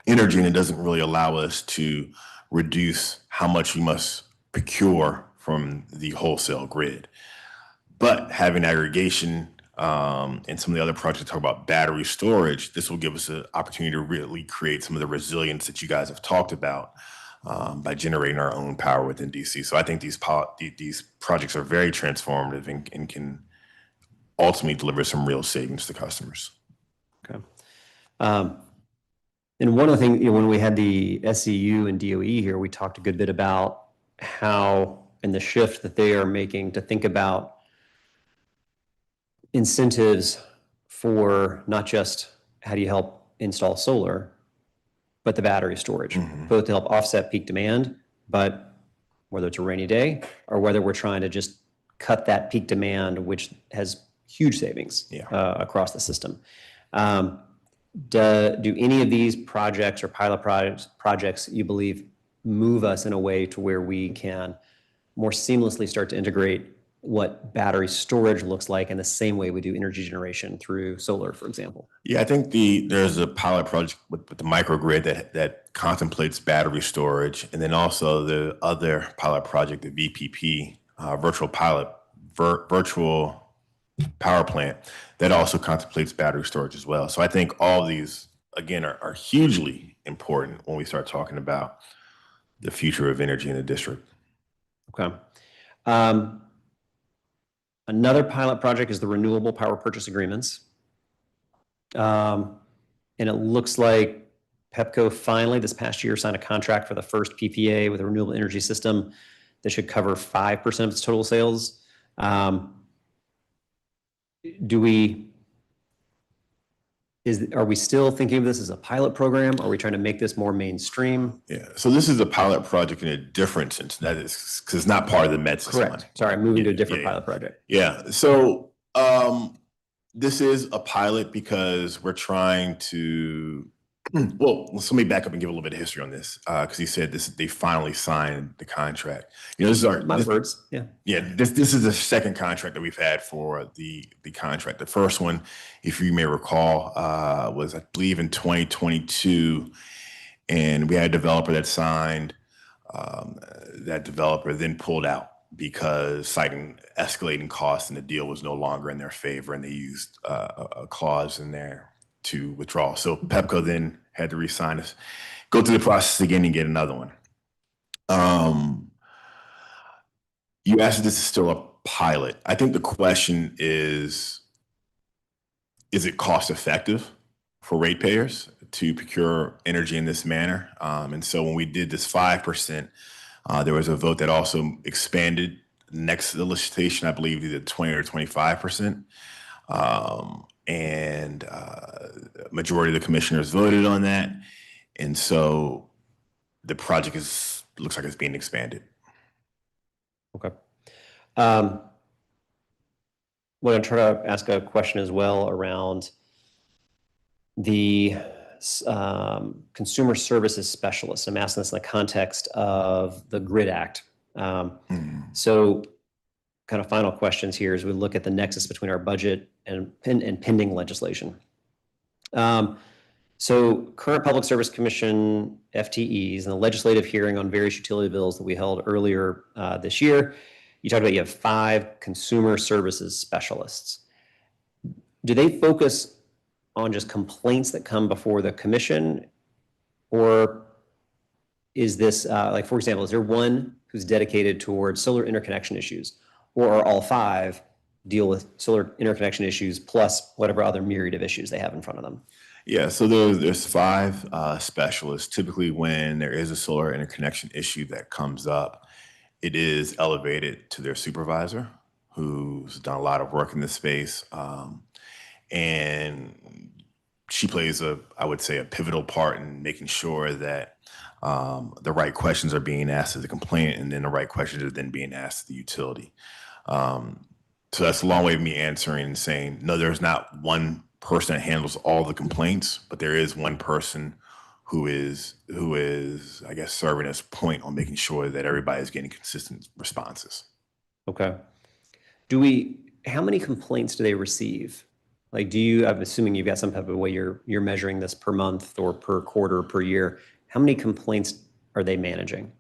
energy, and it doesn't really allow us to reduce how much we must procure from the wholesale grid. But having aggregation and some of the other projects talk about battery storage, this will give us an opportunity to really create some of the resilience that you guys have talked about by generating our own power within DC. So I think these projects are very transformative and can ultimately deliver some real savings to customers. Okay. And one of the things, when we had the SCU and DOE here, we talked a good bit about how, and the shift that they are making to think about incentives for not just how do you help install solar, but the battery storage, both to help offset peak demand, but whether it's a rainy day or whether we're trying to just cut that peak demand, which has huge savings across the system. Do any of these projects or pilot projects you believe move us in a way to where we can more seamlessly start to integrate what battery storage looks like in the same way we do energy generation through solar, for example? Yeah, I think there's a pilot project with the microgrid that contemplates battery storage, and then also the other pilot project, the VPP, virtual power plant, that also contemplates battery storage as well. So I think all of these, again, are hugely important when we start talking about the future of energy in the district. Okay. Another pilot project is the renewable power purchase agreements. And it looks like PEPCO finally this past year signed a contract for the first PPA with a renewable energy system that should cover 5% of its total sales. Are we still thinking of this as a pilot program? Are we trying to make this more mainstream? Yeah, so this is a pilot project in a different sense. That is because it's not part of the METS Correct. money. Sorry, I'm moving to a different pilot project. Yeah, so this is a pilot because we're trying to, well, let me back up and give a little bit of history on this because he said they finally signed the contract. This is My words, yeah. Yeah, this is the second contract that we've had for the contract. The first one, if you may recall, was I believe in 2022, and we had a developer that signed. That developer then pulled out because citing escalating costs, and the deal was no longer in their favor, and they used a clause in there to withdraw. So PEPCO then had to re-sign us, go through the process again and get another one. You asked if this is still a pilot. I think the question is it cost effective for ratepayers to procure energy in this manner? And so when we did this 5%, there was a vote that also expanded next solicitation, I believe either 20 or 25%. And majority of the commissioners voted on that. And so the project looks like it's being expanded. Okay. Well, I'm going to try to ask a question as well around the consumer services specialists. I'm asking this in the context of the GRID Act. So kind of final questions here as we look at the nexus between our budget and pending legislation. So current Public Service Commission FTEs and the legislative hearing on various utility bills that we held earlier this year, you talked about you have 5 consumer services specialists. Do they focus on just complaints that come before the commission? Or is this, like, for example, is there one who's dedicated towards solar interconnection issues? Or are all 5 deal with solar interconnection issues plus whatever other myriad of issues they have in front of them? Yeah, so there's 5 specialists. Typically, when there is a solar interconnection issue that comes up, it is elevated to their supervisor, who's done a lot of work in this space, and she plays I would say, a pivotal part in making sure that the right questions are being asked of the complainant, and then the right questions are then being asked of the utility. So that's a long way of me answering and saying, no, there's not one person that handles all the complaints, but there is one person who is, I guess, serving as point on making sure that everybody's getting consistent responses. Okay. How many complaints do they receive? Like, I'm assuming you've got some type of way you're measuring this per month or per quarter, per year. How many complaints are they managing?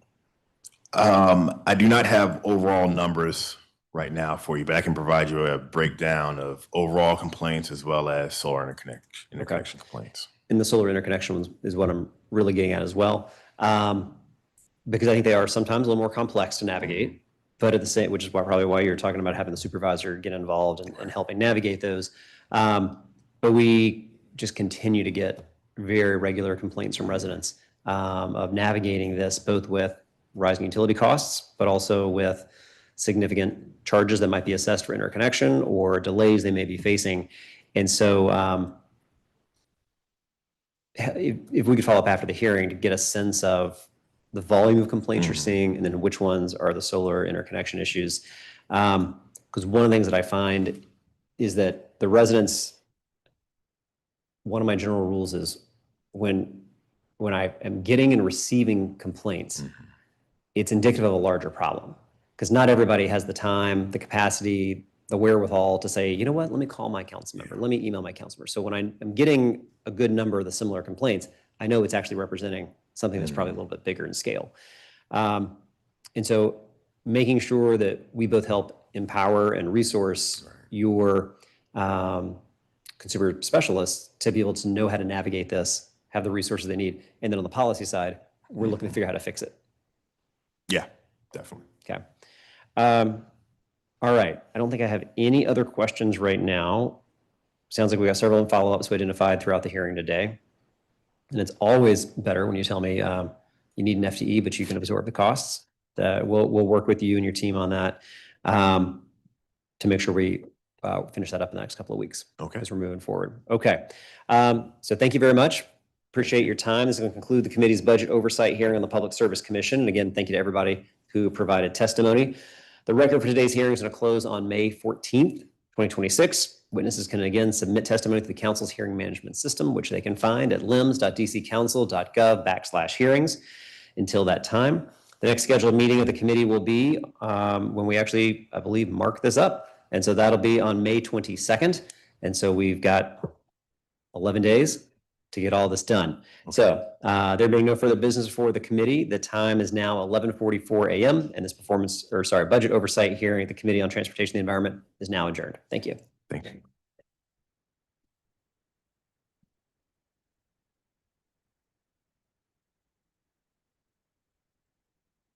I do not have overall numbers right now for you, but I can provide you a breakdown of overall complaints as well as solar interconnection complaints. And the solar interconnection is what I'm really getting at as well. Because I think they are sometimes a little more complex to navigate, but at the same, which is probably why you're talking about having the supervisor get involved and helping navigate those. But we just continue to get very regular complaints from residents of navigating this, both with rising utility costs, but also with significant charges that might be assessed for interconnection or delays they may be facing. And so if we could follow up after the hearing to get a sense of the volume of complaints you're seeing, and then which ones are the solar interconnection issues. Because one of the things that I find is that the residents, one of my general rules is when I am getting and receiving complaints, it's indicative of a larger problem. Because not everybody has the time, the capacity, the wherewithal to say, you know what, let me call my council member, let me email my council member. So when I'm getting a good number of the similar complaints, I know it's actually representing something that's probably a little bit bigger in scale. And so making sure that we both help empower and resource your consumer specialists to be able to know how to navigate this, have the resources they need. And then on the policy side, we're looking to figure out how to fix it. Yeah, definitely. Okay. All right. I don't think I have any other questions right now. Sounds like we got several follow-ups we identified throughout the hearing today. And it's always better when you tell me you need an FTE, but you can absorb the costs. We'll work with you and your team on that to make sure we finish that up in the next couple of weeks. Okay. As we're moving forward. Okay. So thank you very much. Appreciate your time. This is going to conclude the committee's budget oversight hearing on the Public Service Commission. And again, thank you to everybody who provided testimony. The record for today's hearing is going to close on May 14th, 2026. Witnesses can again submit testimony to the council's hearing management system, which they can find at lims.dccouncil.gov/hearings. Until that time, the next scheduled meeting of the committee will be when we actually, I believe, mark this up. And so that'll be on May 22nd. And so we've got 11 days to get all this done. Okay. So there being no further business for the committee, the time is now 11:44 a.m. and this budget oversight hearing at the Committee on Transportation and the Environment is now adjourned. Thank you. Thank you.